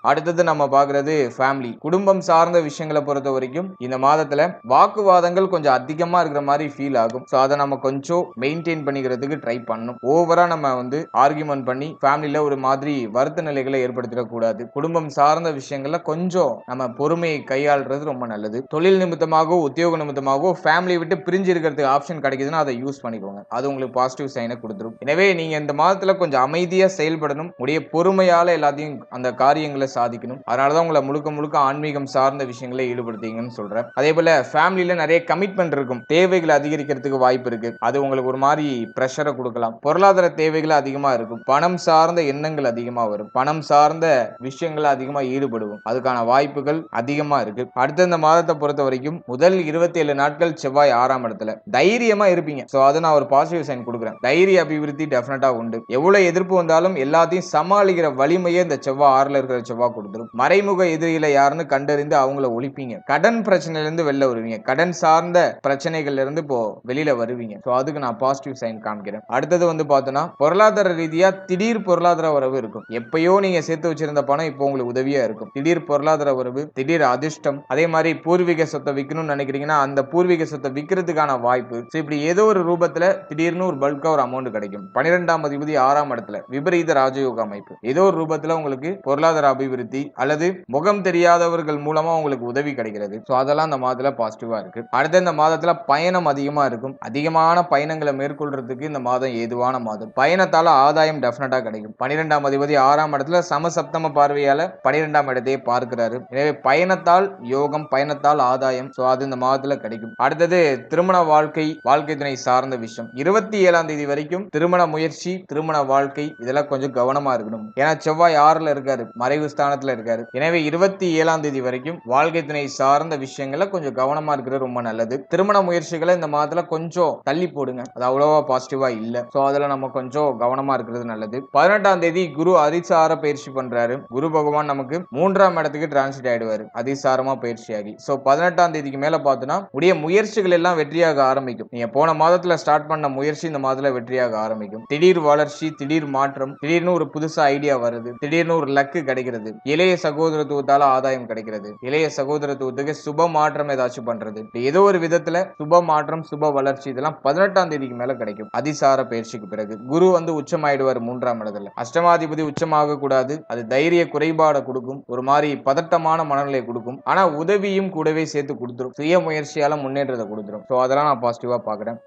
அடுத்தது நம்ம பாக்குறது ஃபேமிலி, குடும்பம் சார்ந்த விஷயங்களை பொறுத்த வரைக்கும் இந்த மாதத்துல வாக்குவாதங்கள் கொஞ்சம் அதிகமா இருக்கிற மாதிரி ஃபீல் ஆகும். சோ அதை நம்ம கொஞ்சம் மெயின்டைன் பண்ணிக்கிறதுக்கு ட்ரை பண்ணணும். ஓவரா நம்ம வந்து ஆர்கியூமெண்ட் பண்ணி ஃபேமிலியில ஒரு மாதிரி வருத்த நிலைகளை ஏற்படுத்திடக்கூடாது. குடும்பம் சார்ந்த விஷயங்கள்ல கொஞ்சம் நம்ம பொறுமையை கையாளுறது ரொம்ப நல்லது. தொழில் நிமித்தமாகவோ உத்தியோக நிமித்தமாகவோ ஃபேமிலியை விட்டு பிரிஞ்சு இருக்கிறதுக்கு ஆப்ஷன் கிடைக்குதுன்னா அதை யூஸ் பண்ணிக்கோங்க. அது உங்களுக்கு பாசிட்டிவ் சைனை கொடுத்துரும். எனவே நீங்க இந்த மாதத்துல கொஞ்சம் அமைதியா செயல்படணும். உடைய பொறுமையால எல்லாத்தையும் அந்த காரியங்களை சாதிக்கணும். அதனாலதான் உங்களை முழுக்க முழுக்க ஆன்மீகம் சார்ந்த விஷயங்களை ஈடுபடுத்தீங்கன்னு சொல்றேன். அதே போல ஃபேமிலியில நிறைய கமிட்மெண்ட் இருக்கும். தேவைகளை அதிகரிக்கிறதுக்கு வாய்ப்பு இருக்கு. அது உங்களுக்கு ஒரு மாதிரி பிரஷரை கொடுக்கலாம். பொருளாதார தேவைகள் அதிகமா இருக்கும். பணம் சார்ந்த எண்ணங்கள் அதிகமா வரும். பணம் சார்ந்த விஷயங்கள் அதிகமா ஈடுபடுவோம். அதுக்கான வாய்ப்புகள் அதிகமா இருக்கு. அடுத்த இந்த மாதத்தை பொறுத்த வரைக்கும் முதல் 27 நாட்கள் செவ்வாய் 6ஆம் இடத்துல தைரியமா இருப்பீங்க. சோ அதை நான் ஒரு பாசிட்டிவ் சைன் கொடுக்குறேன். தைரிய அபிவிருத்தி டெஃபினட்டா உண்டு. எவ்வளவு எதிர்ப்பு வந்தாலும் எல்லாத்தையும் சமாளிக்கிற வலிமையை இந்த செவ்வாய் 6ல இருக்கிற செவ்வாய் கொடுத்துரும். மறைமுக எதிரியில யாருன்னு கண்டறிந்து அவங்கள ஒழிப்பீங்க. கடன் பிரச்சனையில இருந்து வெளில வருவீங்க. கடன் சார்ந்த பிரச்சனைகள்ல இருந்து இப்போ வெளியில வருவீங்க. சோ அதுக்கு நான் பாசிட்டிவ் சைன் காமிக்கிறேன். அடுத்தது வந்து பார்த்தோன்னா பொருளாதார ரீதியா திடீர் பொருளாதார வரவு இருக்கும். எப்பயோ நீங்க சேர்த்து வச்சிருந்த பணம் இப்போ உங்களுக்கு உதவியா இருக்கும். திடீர் பொருளாதார வரவு, திடீர் அதிர்ஷ்டம். அதே மாதிரி பூர்வீக சொத்தை விற்கணும்னு நினைக்கிறீங்கன்னா அந்த பூர்வீக சொத்தை விற்கிறதுக்கான வாய்ப்பு. சோ இப்படி ஏதோ ஒரு ரூபத்துல திடீர்னு ஒரு பல்கா ஒரு அமௌண்ட் கிடைக்கும். 12ஆம் அதிபதி 6ஆம் இடத்துல விபரீத ராஜயோக அமைப்பு. ஏதோ ஒரு ரூபத்துல உங்களுக்கு பொருளாதார அபிவிருத்தி அல்லது முகம் தெரியாதவர்கள் மூலமா உங்களுக்கு உதவி கிடைக்கிறது. சோ அதெல்லாம் இந்த மாதத்துல பாசிட்டிவா இருக்கு. அடுத்த இந்த மாதத்துல பயணம் அதிகமா இருக்கும். அதிகமான பயணங்களை மேற்கொள்றதுக்கு இந்த மாதம் ஏதுவான மாதம். பயணத்தால ஆதாயம் டெஃபினட்டா கிடைக்கும். 12ஆம் அதிபதி 6ஆம் இடத்துல சமசப்தம பார்வையால 12ஆம் இடத்தையே பார்க்கிறாரு. எனவே பயணத்தால் யோகம், பயணத்தால் ஆதாயம். சோ அது இந்த மாதத்துல கிடைக்கும். அடுத்தது திருமண வாழ்க்கை, வாழ்க்கை துணை சார்ந்த விஷயம். 27ஆம் தேதி வரைக்கும் திருமண முயற்சி, திருமண வாழ்க்கை இதெல்லாம் கொஞ்சம் கவனமா இருக்கணும். ஏன்னா செவ்வாய் 6ல இருக்காரு, மறைவு ஸ்தானத்துல இருக்காரு. எனவே 27ஆம் தேதி வரைக்கும் வாழ்க்கை துணை சார்ந்த விஷயங்கள்ல கொஞ்சம் கவனமா இருக்கிறது ரொம்ப நல்லது. திருமண முயற்சிகளை இந்த மாதத்துல கொஞ்சம் தள்ளி போடுங்க. அது அவ்வளவா பாசிட்டிவா இல்ல. சோ அதுல நம்ம கொஞ்சம் கவனமா இருக்கிறது நல்லது. 18ஆம் தேதி குரு அதிசார பயிற்சி பண்றாரு. குரு பகவான் நமக்கு 3ஆம் இடத்துக்கு டிரான்சிட் ஆயிடுவாரு அதிசாரமா பயிற்சியாகி. சோ 18ஆம் தேதிக்கு மேல பார்த்தோம்னா உடைய முயற்சிகள் எல்லாம் வெற்றியாக ஆரம்பிக்கும். நீங்க போன மாதத்துல ஸ்டார்ட் பண்ண முயற்சி இந்த மாதத்துல வெற்றியாக ஆரம்பிக்கும். திடீர் வளர்ச்சி, திடீர் மாற்றம், திடீர்னு ஒரு புதுசா ஐடியா வருது, திடீர்னு ஒரு லக்கு கிடைக்கிறது, இளைய சகோதரத்துவத்தால ஆதாயம் கிடைக்கிறது, இளைய சகோதரத்துவத்துக்கு சுப மாற்றம் ஏதாச்சும் பண்றது, ஏதோ ஒரு விதத்துல சுப மாற்றம் சுப வளர்ச்சி இதெல்லாம் 18ஆம் தேதிக்கு மேல கிடைக்கும். அதிசார பயிற்சிக்கு பிறகு குரு வந்து உச்சமாயிடுவார் 3ஆம் இடத்துல. அஷ்டமாதிபதி உச்சமாக கூடாது. அது தைரிய குறைபாடை கொடுக்கும். ஒரு மாதிரி பதட்டமான மனநிலை கொடுக்கும். ஆனா உதவியும் கூடவே சேர்த்து கொடுத்துரும். சுய முயற்சியால முன்னேற்றத்தை கொடுத்துரும். சோ அதெல்லாம் நான் பாசிட்டிவா பாக்குறேன்.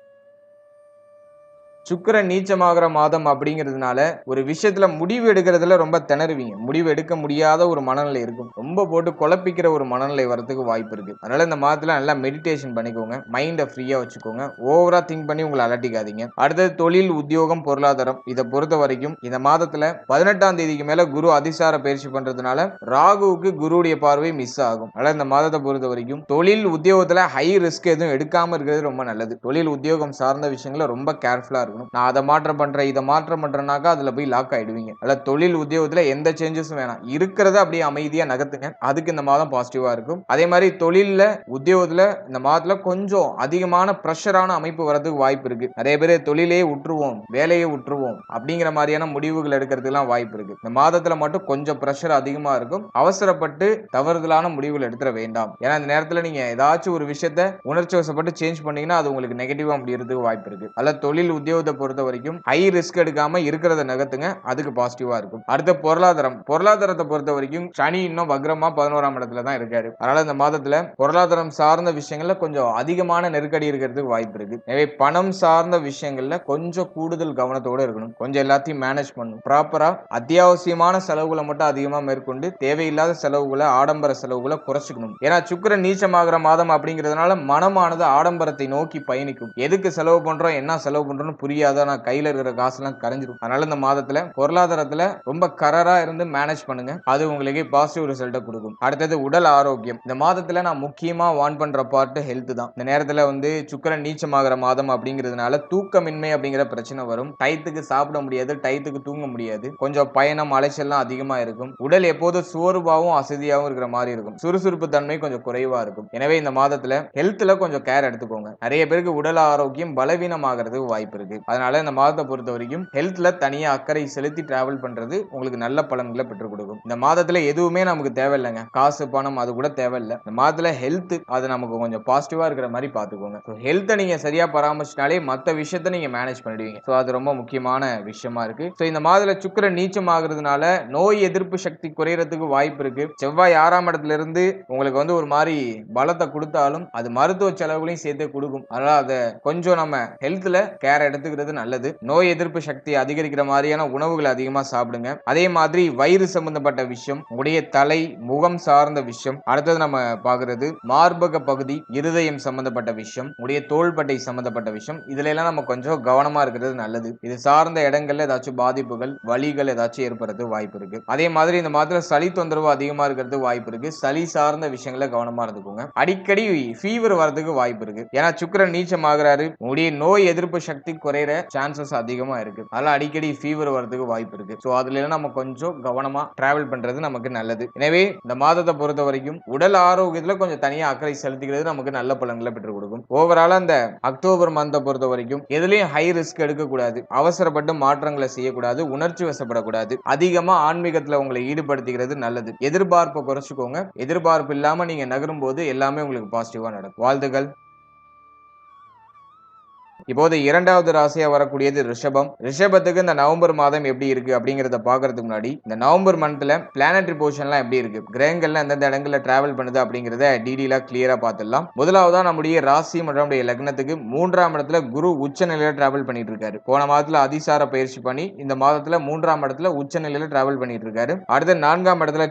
சுக்கிரன் நீச்சமாகிற மாதம் அப்படிங்கிறதுனால ஒரு விஷயத்துல முடிவு எடுக்கிறதுல ரொம்ப திணறுவீங்க. முடிவு எடுக்க முடியாத ஒரு மனநிலை இருக்கும். ரொம்ப போட்டு குழப்பிக்கிற ஒரு மனநிலை வரதுக்கு வாய்ப்பு இருக்கு. அதனால இந்த மாதத்துல நல்லா மெடிடேஷன் பண்ணிக்கோங்க. மைண்டை ஃப்ரீயா வச்சுக்கோங்க. ஓவரா திங்க் பண்ணி உங்களை அலட்டிக்காதீங்க. அடுத்தது தொழில், உத்தியோகம், பொருளாதாரம் இதை பொறுத்த வரைக்கும் இந்த மாதத்துல 18ஆம் தேதிக்கு மேல குரு அதிசார பயிற்சி பண்றதுனால ராகுவுக்கு குருவுடைய பார்வை மிஸ் ஆகும். அதனால இந்த மாதத்தை பொறுத்த வரைக்கும் தொழில் உத்தியோகத்துல ஹை ரிஸ்க் எதுவும் எடுக்காம இருக்கிறது ரொம்ப நல்லது. தொழில் உத்தியோகம் சார்ந்த விஷயங்கள ரொம்ப கேர்ஃபுல்லா இருக்கும். இருக்கணும். நான் அதை மாற்றம் பண்றேன் இதை மாற்றம் பண்றேன்னாக்கா அதுல போய் லாக் ஆயிடுவீங்க. அல்ல தொழில் உத்தியோகத்துல எந்த சேஞ்சஸும் வேணாம், இருக்கிறத அப்படியே அமைதியா நகர்த்துங்க. அதுக்கு இந்த மாதம் பாசிட்டிவா இருக்கும். அதே மாதிரி தொழில்ல உத்தியோகத்துல இந்த மாதத்துல கொஞ்சம் அதிகமான பிரஷரான அமைப்பு வரதுக்கு வாய்ப்பு இருக்கு. நிறைய பேர் தொழிலே விட்டுருவோம் வேலையை விட்டுருவோம் அப்படிங்கிற மாதிரியான முடிவுகள் எடுக்கிறதுலாம் வாய்ப்பு இருக்கு. இந்த மாதத்துல மட்டும் கொஞ்சம் பிரஷர் அதிகமா இருக்கும். அவசரப்பட்டு தவறுதலான முடிவுகள் எடுத்துட வேண்டாம். ஏன்னா இந்த நேரத்துல நீங்க ஏதாச்சும் ஒரு விஷயத்த உணர்ச்சி வசப்பட்டு சேஞ்ச் பண்ணீங்கன்னா அது உங்களுக்கு நெகட்டிவா முடியறதுக்கு வாய்ப்பு இருக்கு. அல்ல தொழில் உத்தியோகத்தை பொறுத்த வரைக்கும் ஹை ரிஸ்க் எடுக்காம இருக்கிறத நகர்த்துங்க, அதுக்கு பாசிட்டிவா இருக்கும். அடுத்த பொருளாதாரத்தை பொறுத்த வரைக்கும் சனி இன்னும் வக்ரமா 11ஆம் இடத்துல தான் இருக்காரு. அதனால இந்த மாதத்துல பொருளாதாரம் சார்ந்த விஷயங்கள்ல கொஞ்சம் அதிகமான நெருக்கடி இருக்கிறதுக்கு வாய்ப்பு இருக்கு. எனவே பணம் சார்ந்த விஷயங்கள்ல கொஞ்சம் கூடுதல் கவனத்தோட இருக்கணும். கொஞ்சம் எல்லாத்தையும் மேனேஜ் பண்ணணும். ப்ராப்பரா அத்தியாவசியமான செலவுகளை மட்டும் அதிகமா மேற்கொண்டு தேவையில்லாத செலவுகளை ஆடம்பர செலவுகளை குறைச்சிக்கணும். ஏன்னா சுக்கிரன் நீச்சமாகிற மாதம் அப்படிங்கிறதுனால மனமானது ஆடம்பரத்தை நோக்கி பயணிக்கும். எதுக்கு செலவு பண்றோம் என்ன செலவு பண்றோம்னு புரியாத நான் கையில இருக்கிற காசுலாம் கரைஞ்சிடும். அதனால இந்த மாதத்துல பொருளாதாரத்துல ரொம்ப கரரா இருந்து மேனேஜ் பண்ணுங்க, அது உங்களுக்கு பாசிட்டிவ் ரிசல்ட்டை கொடுக்கும். அடுத்தது உடல் ஆரோக்கியம். இந்த மாதத்துல நான் முக்கியமா வான் பண்ற பார்ட் ஹெல்த் தான். இந்த நேரத்துல சுக்கிரன் நீச்சமாகிற மாதம் அப்படிங்கிறதுனால தூக்கமின்மை அப்படிங்கிற பிரச்சனை வரும். டயத்துக்கு சாப்பிட முடியாது, டயத்துக்கு தூங்க முடியாது, கொஞ்சம் பயணம் அலைச்சல்லாம் அதிகமா இருக்கும். உடல் எப்போதும் சோர்வாகவும் அசதியாகவும் இருக்கிற மாதிரி இருக்கும். சுறுசுறுப்பு தன்மை கொஞ்சம் குறைவா இருக்கும். எனவே இந்த மாதத்துல ஹெல்த்ல கொஞ்சம் கேர் எடுத்துக்கோங்க. நிறைய பேருக்கு உடல் ஆரோக்கியம் பலவீனமாகிறதுக்கு வாய்ப்பு இருக்கு. அதனால இந்த மாதத்தை பொறுத்த வரைக்கும் ஹெல்த்ல தனியா அக்கறை செலுத்தி டிராவல் பண்றது உங்களுக்கு நல்ல பலன்களை பெற்றுக் கொடுக்கும். இந்த மாதத்துல எதுவுமே நமக்கு தேவையில்லைங்க, காசு பணம் அது கூட தேவையில்லை. இந்த மாதத்துல ஹெல்த் அது நமக்கு கொஞ்சம் பாசிட்டிவா இருக்கிற மாதிரி பாத்துக்கோங்க. ஹெல்த்தை நீங்க சரியா பராமரிச்சினாலே மற்ற விஷயத்தை நீங்க மேனேஜ் பண்ணிடுவீங்க. அது ரொம்ப முக்கியமான விஷயமா இருக்கு. இந்த மாதத்துல சுக்கிரன் நீச்சம் ஆகுறதுனால நோய் எதிர்ப்பு சக்தி குறையறதுக்கு வாய்ப்பு இருக்கு. செவ்வாய் 6ஆம் இடத்துல இருந்து உங்களுக்கு ஒரு மாதிரி பலத்தை கொடுத்தாலும் அது மருத்துவ செலவுகளையும் சேர்த்து கொடுக்கும். அதனால அதை கொஞ்சம் நம்ம ஹெல்த்ல கேர் எடுத்துக்கிறது நல்லது. நோய் எதிர்ப்பு சக்தி அதிகரிக்கிற மாதிரியான உணவுகளை அதிகமா சாப்பிடுங்க. அதே மாதிரி வயிறு சம்பந்தப்பட்ட விஷயம், உடைய தலை முகம் சார்ந்த விஷயம், அடுத்தது நம்ம பாக்குறது மார்பக பகுதி இருதயம் சம்பந்தப்பட்ட விஷயம், உடைய தோள்பட்டை சம்பந்தப்பட்ட விஷயம், இதுல எல்லாம் நம்ம கொஞ்சம் கவனமா இருக்கிறது நல்லது. இது சார்ந்த இடங்கள்ல ஏதாச்சும் பாதிப்புகள் வலிகள் ஏதாச்சும் ஏற்படுறது வாய்ப்பு இருக்கு. அதே மாதிரி இந்த மாதத்துல சளி தொந்தரவு அதிகமா இருக்கிறது வாய்ப்பு இருக்கு. சளி சார்ந்த விஷயங்களை கவனமா இருந்துக்கோங்க. அடிக்கடி ஃபீவர் வரதுக்கு வாய்ப்பு இருக்கு. ஏன்னா சுக்கிரன் நீச்சம் ஆகுறாரு, உடைய நோய் எதிர்ப்பு சக்தி குறையிற சான்சஸ் அதிகமா இருக்கு. அதனால அடிக்கடி ஃபீவர் வரதுக்கு வாய்ப்பு இருக்கு. அதுல நம்ம கொஞ்சம் கவனமா டிராவல் பண்றது நமக்கு நல்லது. எனவே இந்த மாதத்தை பொறுத்த வரைக்கும் உடல் ஆரோக்கியத்துல கொஞ்சம் தனியா அக்கறை செலுத்திக்கிறது நமக்கு நல்ல பலன்களை பெற்றுக் கொடுக்கும். ஓவராலா இந்த அக்டோபர் மந்தை பொறுத்த வரைக்கும் எதுலயும் ஹை ரிஸ்க் எடுக்கக்கூடாது, அவசரப்பட்டு மாற்றங்களை செய்யக்கூடாது, உணர்ச்சி வசப்படக்கூடாது, அதிகமா ஆன்மீகத்துல உங்களை ஈடுபடுத்திக்கிறது நல்லது. எதிர்பார்ப்பை குறைச்சுக்கோங்க. எதிர்பார்ப்பு இல்லாம நீங்க நகரும் போது எல்லாமே உங்களுக்கு பாசிட்டிவா நடக்கும். வாழ்த்துக்கள். இப்போது இரண்டாவது ராசியா வரக்கூடியது ரிஷபம். ரிஷபத்துக்கு இந்த நவம்பர் மாதம் எப்படி இருக்கு அப்படிங்கறத பாக்குறதுக்கு முன்னாடி இந்த நவம்பர் மந்த்ல பிளானட்டரி பொசிஷன்லாம் எப்படி இருக்கு, கிரகங்கள்ல எந்தெந்த இடங்கள்ல டிராவல் பண்ணுது அப்படிங்கறத டீடெயிலா கிளியரா பார்த்துடலாம். முதலாவதா நம்முடைய ராசி மற்றும் லக்னத்துக்கு 3ஆம் இடத்துல குரு உச்ச நிலையில டிராவல் பண்ணிட்டு இருக்காரு. போன மாதத்துல அதிசார பயிற்சி பண்ணி இந்த மாதத்துல 3ஆம் இடத்துல உச்ச நிலையில டிராவல் பண்ணிட்டு இருக்காரு. அடுத்து 4ஆம் இடத்துல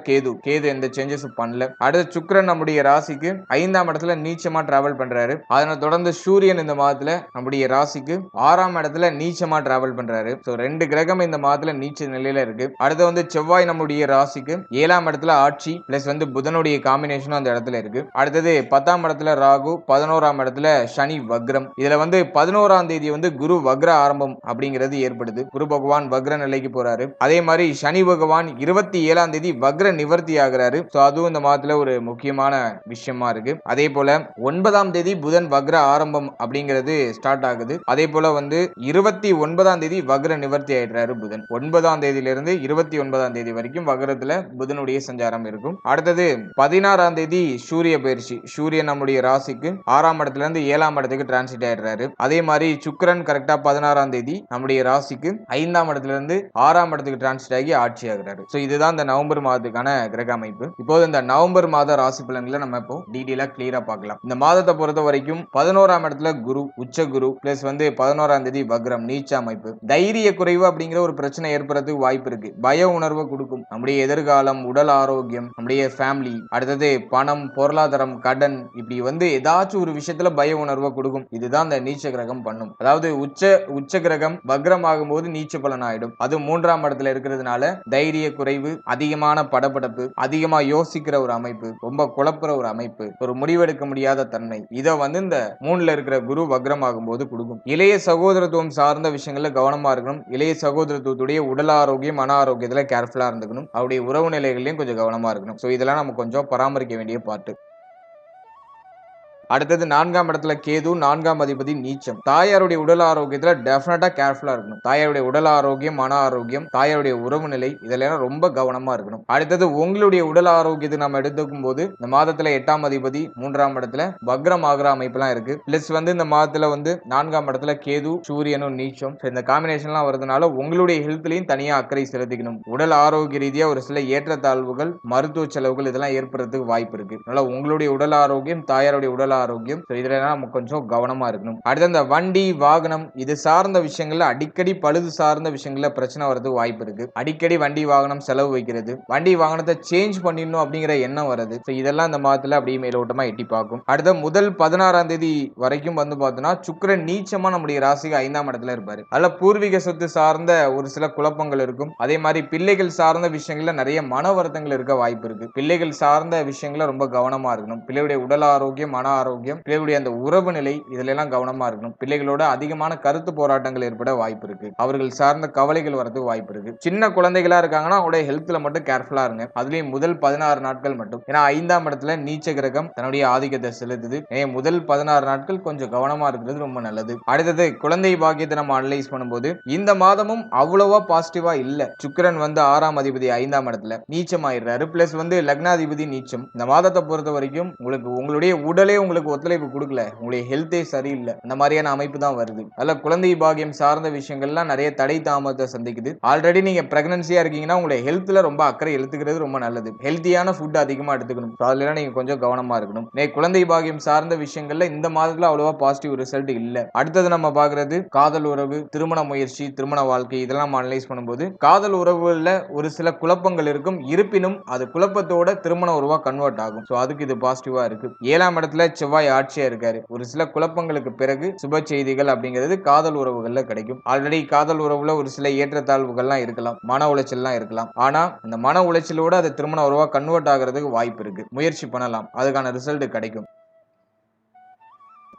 கேது எந்த சேஞ்சஸும் பண்ணல. அடுத்து சுக்கிரன் நம்முடைய ராசிக்கு 5ஆம் இடத்துல நீச்சமா டிராவல் பண்றாரு. அதனை தொடர்ந்து சூரியன் இந்த மாதத்துல நம்முடைய ராசிக்கு 6ஆம் இடத்துல நீச்சமா டிராவல் பண்றாரு. ரெண்டு கிரகம் இந்த மாதத்துல நீச்ச நிலையில இருக்கு. அடுத்து செவ்வாய் நம்முடைய ராசிக்கு 7ஆம் இடத்துல ஆட்சி பிளஸ் புதனுடைய காம்பினேஷன் அந்த இடத்துல இருக்கு. அடுத்தது 10ஆம் இடத்துல ராகு, 11ஆம் இடத்துல சனி வக்ரம். இதுல 11ஆம் தேதி குரு வக்ர ஆரம்பம் அப்படிங்கிறது ஏற்படுது. குரு பகவான் வக்ர நிலைக்கு போறாரு. அதே மாதிரி சனி பகவான் 27ஆம் தேதி வக்ர நிவர்த்தி ஆகிறாரு. அதுவும் இந்த மாதத்துல ஒரு முக்கியமான விஷயமா இருக்கு. அதே போல 9ஆம் தேதி புதன் வக்ர ஆரம்பம் அப்படிங்கிறது ஸ்டார்ட் ஆகுது. அதே போல 29ஆம் தேதி வக்ர நிவர்த்தி ஆயிடுறாரு புதன். 9ஆம் தேதியிலிருந்து 29ஆம் தேதி வரைக்கும் வக்ரத்துல புதனுடைய சஞ்சாரம் இருக்கும். அடுத்தது 16ஆம் தேதி சூரிய பயிற்சி. சூரியன் நம்முடைய ராசிக்கு 6ஆம் இடத்துல இருந்து 7ஆம் இடத்துக்கு டிரான்சிட் ஆயிடுறாரு. அதே மாதிரி சுக்கிரன் கரெக்டா 16ஆம் தேதி நம்முடைய ராசிக்கு 5ஆம் இடத்துல இருந்து 6ஆம் இடத்துக்கு டிரான்சிட் ஆகி ஆட்சி ஆகிறாரு. இதுதான் இந்த நவம்பர் மாதத்துக்கான கிரக அமைப்பு. இப்போது இந்த நவம்பர் மாத ராசி பலன்களை நம்ம இப்போ டீடைலா கிளியரா பார்க்கலாம். இந்த மாதத்தை பொறுத்த வரைக்கும் 11ஆம் இடத்துல குரு உச்ச குரு பிளஸ் 11ஆம் தேதி வக்ரம் நீச்ச அமைப்பு. தைரிய குறைவு அப்படிங்கிற ஒரு பிரச்சனை ஏற்படுறதுக்கு வாய்ப்பு இருக்கு. பய உணர்வை கொடுக்கும். நம்முடைய எதிர்காலம், உடல் ஆரோக்கியம், நம்முடைய ஃபேமிலி, அடுத்தது பணம், பொருளாதாரம், கடன், இப்படி ஏதாச்சும் ஒரு விஷயத்துல பய உணர்வை கொடுக்கும். இதுதான் இந்த நீச்ச கிரகம் பண்ணும். அதாவது உச்ச கிரகம் வக்ரம் ஆகும்போது நீச்ச பலன் ஆயிடும். அது 3ஆம் இடத்துல இருக்கிறதுனால தைரிய குறைவு, அதிகமான படபடப்பு, அதிகமா யோசிக்கிற ஒரு அமைப்பு, ரொம்ப குழப்புற ஒரு அமைப்பு, ஒரு முடிவெடுக்க முடியாத தன்மை, இதை இந்த 3ல இருக்கிற குரு வக்ரம் ஆகும்போது கொடுக்கும். இளைய சகோதரத்துவம் சார்ந்த விஷயங்கள்ல கவனமா இருக்கணும். இளைய சகோதரத்துவத்துடைய உடல் ஆரோக்கியம், மன ஆரோக்கியத்துல கேர்ஃபுல்லா இருந்துக்கணும். அவருடைய உறவு நிலைகள்லயும் கொஞ்சம் கவனமா இருக்கணும். சோ இதெல்லாம் நம்ம கொஞ்சம் பராமரிக்க வேண்டிய பார்ட். அடுத்தது 4ஆம் இடத்துல கேது, 4ஆம் அதிபதி நீச்சம். தாயாருடைய உடல் ஆரோக்கியத்துல டெஃபினட்டா கேர்ஃபுல்லா இருக்கணும். தாயாருடைய உடல் ஆரோக்கியம், மன ஆரோக்கியம், தாயாருடைய உறவு நிலை இதெல்லாம் ரொம்ப கவனமா இருக்கணும். அடுத்தது உங்களுடைய உடல் ஆரோக்கியத்தை நம்ம எடுத்துக்கும் போது இந்த மாதத்துல 8ஆம் அதிபதி 3ஆம் இடத்துல வக்ரம் ஆகிற அமைப்புலாம் இருக்கு. பிளஸ் இந்த மாதத்துல 4ஆம் இடத்துல கேது, சூரியனும் நீச்சம். இந்த காம்பினேஷன்லாம் வருதுனால உங்களுடைய ஹெல்த்லயும் தனியா அக்கறை செலுத்திக்கணும். உடல் ஆரோக்கிய ரீதியா ஒரு சில ஏற்றத்தாழ்வுகள், மருத்துவ செலவுகள் இதெல்லாம் ஏற்படுறதுக்கு வாய்ப்பு இருக்கு. அதனால உங்களுடைய உடல் ஆரோக்கியம், தாயாருடைய உடல் ஆரோக்கியம் இதுல நம்ம கொஞ்சம் கவனமா இருக்கணும். அடுத்து அந்த வண்டி வாகனம் இது சார்ந்த விஷயங்கள்ல அடிக்கடி பழுது சார்ந்த விஷயங்கள்ல பிரச்சனை வரதுக்கு வாய்ப்பு இருக்கு. அடிக்கடி வண்டி வாகனம் செலவு வைக்கிறது, வண்டி வாகனத்தை சேஞ்ச் பண்ணிடணும் அப்படிங்கிற எண்ணம் வருது. இதெல்லாம் இந்த மாதத்துல அப்படியே மேலோட்டமா எட்டி பார்க்கும். அடுத்த முதல் 16ஆம் தேதி வரைக்கும் பார்த்தோம்னா சுக்கிரன் நீச்சமா நம்முடைய ராசிக்கு 5ஆம் இடத்துல இருப்பாரு. அதுல பூர்வீக சொத்து சார்ந்த ஒரு சில குழப்பங்கள் இருக்கும். அதே மாதிரி பிள்ளைகள் சார்ந்த விஷயங்கள்ல நிறைய மன வருத்தங்கள் இருக்க வாய்ப்பு இருக்கு. பிள்ளைகள் சார்ந்த விஷயங்கள ரொம்ப கவனமா இருக்கணும். பிள்ளையுடைய உடல் ஆரோக்கியம், மன ஆரோக்கியம், பிள்ளைகளுடைய அந்த உறவு நிலை இதுல எல்லாம் கவனமா இருக்கணும். பிள்ளைகளோட அதிகமான கருத்து போராட்டங்கள் ஏற்பட வாய்ப்பு இருக்கு. அவர்கள் சார்ந்த கவலைகள் வரதுக்கு வாய்ப்பு இருக்கு. சின்ன குழந்தைகளா இருக்காங்கன்னா அவங்களுடைய ஹெல்த்ல மட்டும் கேர்ஃபுல்லா இருங்க. அதுலயும் முதல் 16 நாட்கள் மட்டும். ஏன்னா 5ஆம் இடத்துல நீச்ச கிரகம் தன்னுடைய ஆதிக்கத்தை செலுத்துது. முதல் 16 நாட்கள் கொஞ்சம் கவனமா இருக்கிறது ரொம்ப நல்லது. அடுத்தது குழந்தை பாக்கியத்தை நம்ம அனலைஸ் பண்ணும்போது இந்த மாதமும் அவ்வளவா பாசிட்டிவா இல்ல. சுக்கிரன் 6ஆம் அதிபதி 5ஆம் இடத்துல நீச்சமாயிடுறாரு. பிளஸ் லக்னாதிபதி நீச்சம். இந்த மாதத்தை பொறுத்த வரைக்கும் உங்களுடைய உடலே உங்களுக்கு ஒத்துழைப்பு கொடுக்கல, உங்களுடைய ஹெல்த்தே சரியில்லை, அந்த மாதிரியான அமைப்பு தான் வருது. அதுல குழந்தை பாக்கியம் சார்ந்த விஷயங்கள்லாம் நிறைய தடை தாமதத்தை சந்திக்குது. ஆல்ரெடி நீங்க பிரெக்னன்சியா இருக்கீங்கன்னா உங்களுடைய ஹெல்த்ல ரொம்ப அக்கறை எடுத்துக்கிறது ரொம்ப நல்லது. ஹெல்த்தியான ஃபுட் அதிகமா எடுத்துக்கணும். அதுல நீங்க கொஞ்சம் கவனமா இருக்கணும். குழந்தை பாக்கியம் சார்ந்த விஷயங்கள்ல இந்த மாதத்துல அவ்வளவா பாசிட்டிவ் ரிசல்ட் இல்ல. அடுத்தது நம்ம பாக்குறது காதல் உறவு, திருமண முயற்சி, திருமண வாழ்க்கை இதெல்லாம் அனலைஸ் பண்ணும்போது காதல் உறவுகள்ல ஒரு சில குழப்பங்கள் இருக்கும். இருப்பினும் அது குழப்பத்தோட திருமண உறவா கன்வெர்ட் ஆகும். அதுக்கு இது பாசிட்டிவா இருக்கு. 7ஆம் இடத்துல செவ்வாய் ஆட்சியா இருக்காரு. ஒரு சில குழப்பங்களுக்கு பிறகு சுப செய்திகள் அப்படிங்கிறது காதல் உறவுகள்ல கிடைக்கும். ஆல்ரெடி காதல் உறவுல ஒரு சில ஏற்றத்தாழ்வுகள்லாம் இருக்கலாம், மன உளைச்சல்லாம் இருக்கலாம். ஆனா இந்த மன உளைச்சலோட அது திருமண உறவா கன்வெர்ட் ஆகிறதுக்கு வாய்ப்பு இருக்கு. முயற்சி பண்ணலாம், அதுக்கான ரிசல்ட் கிடைக்கும்.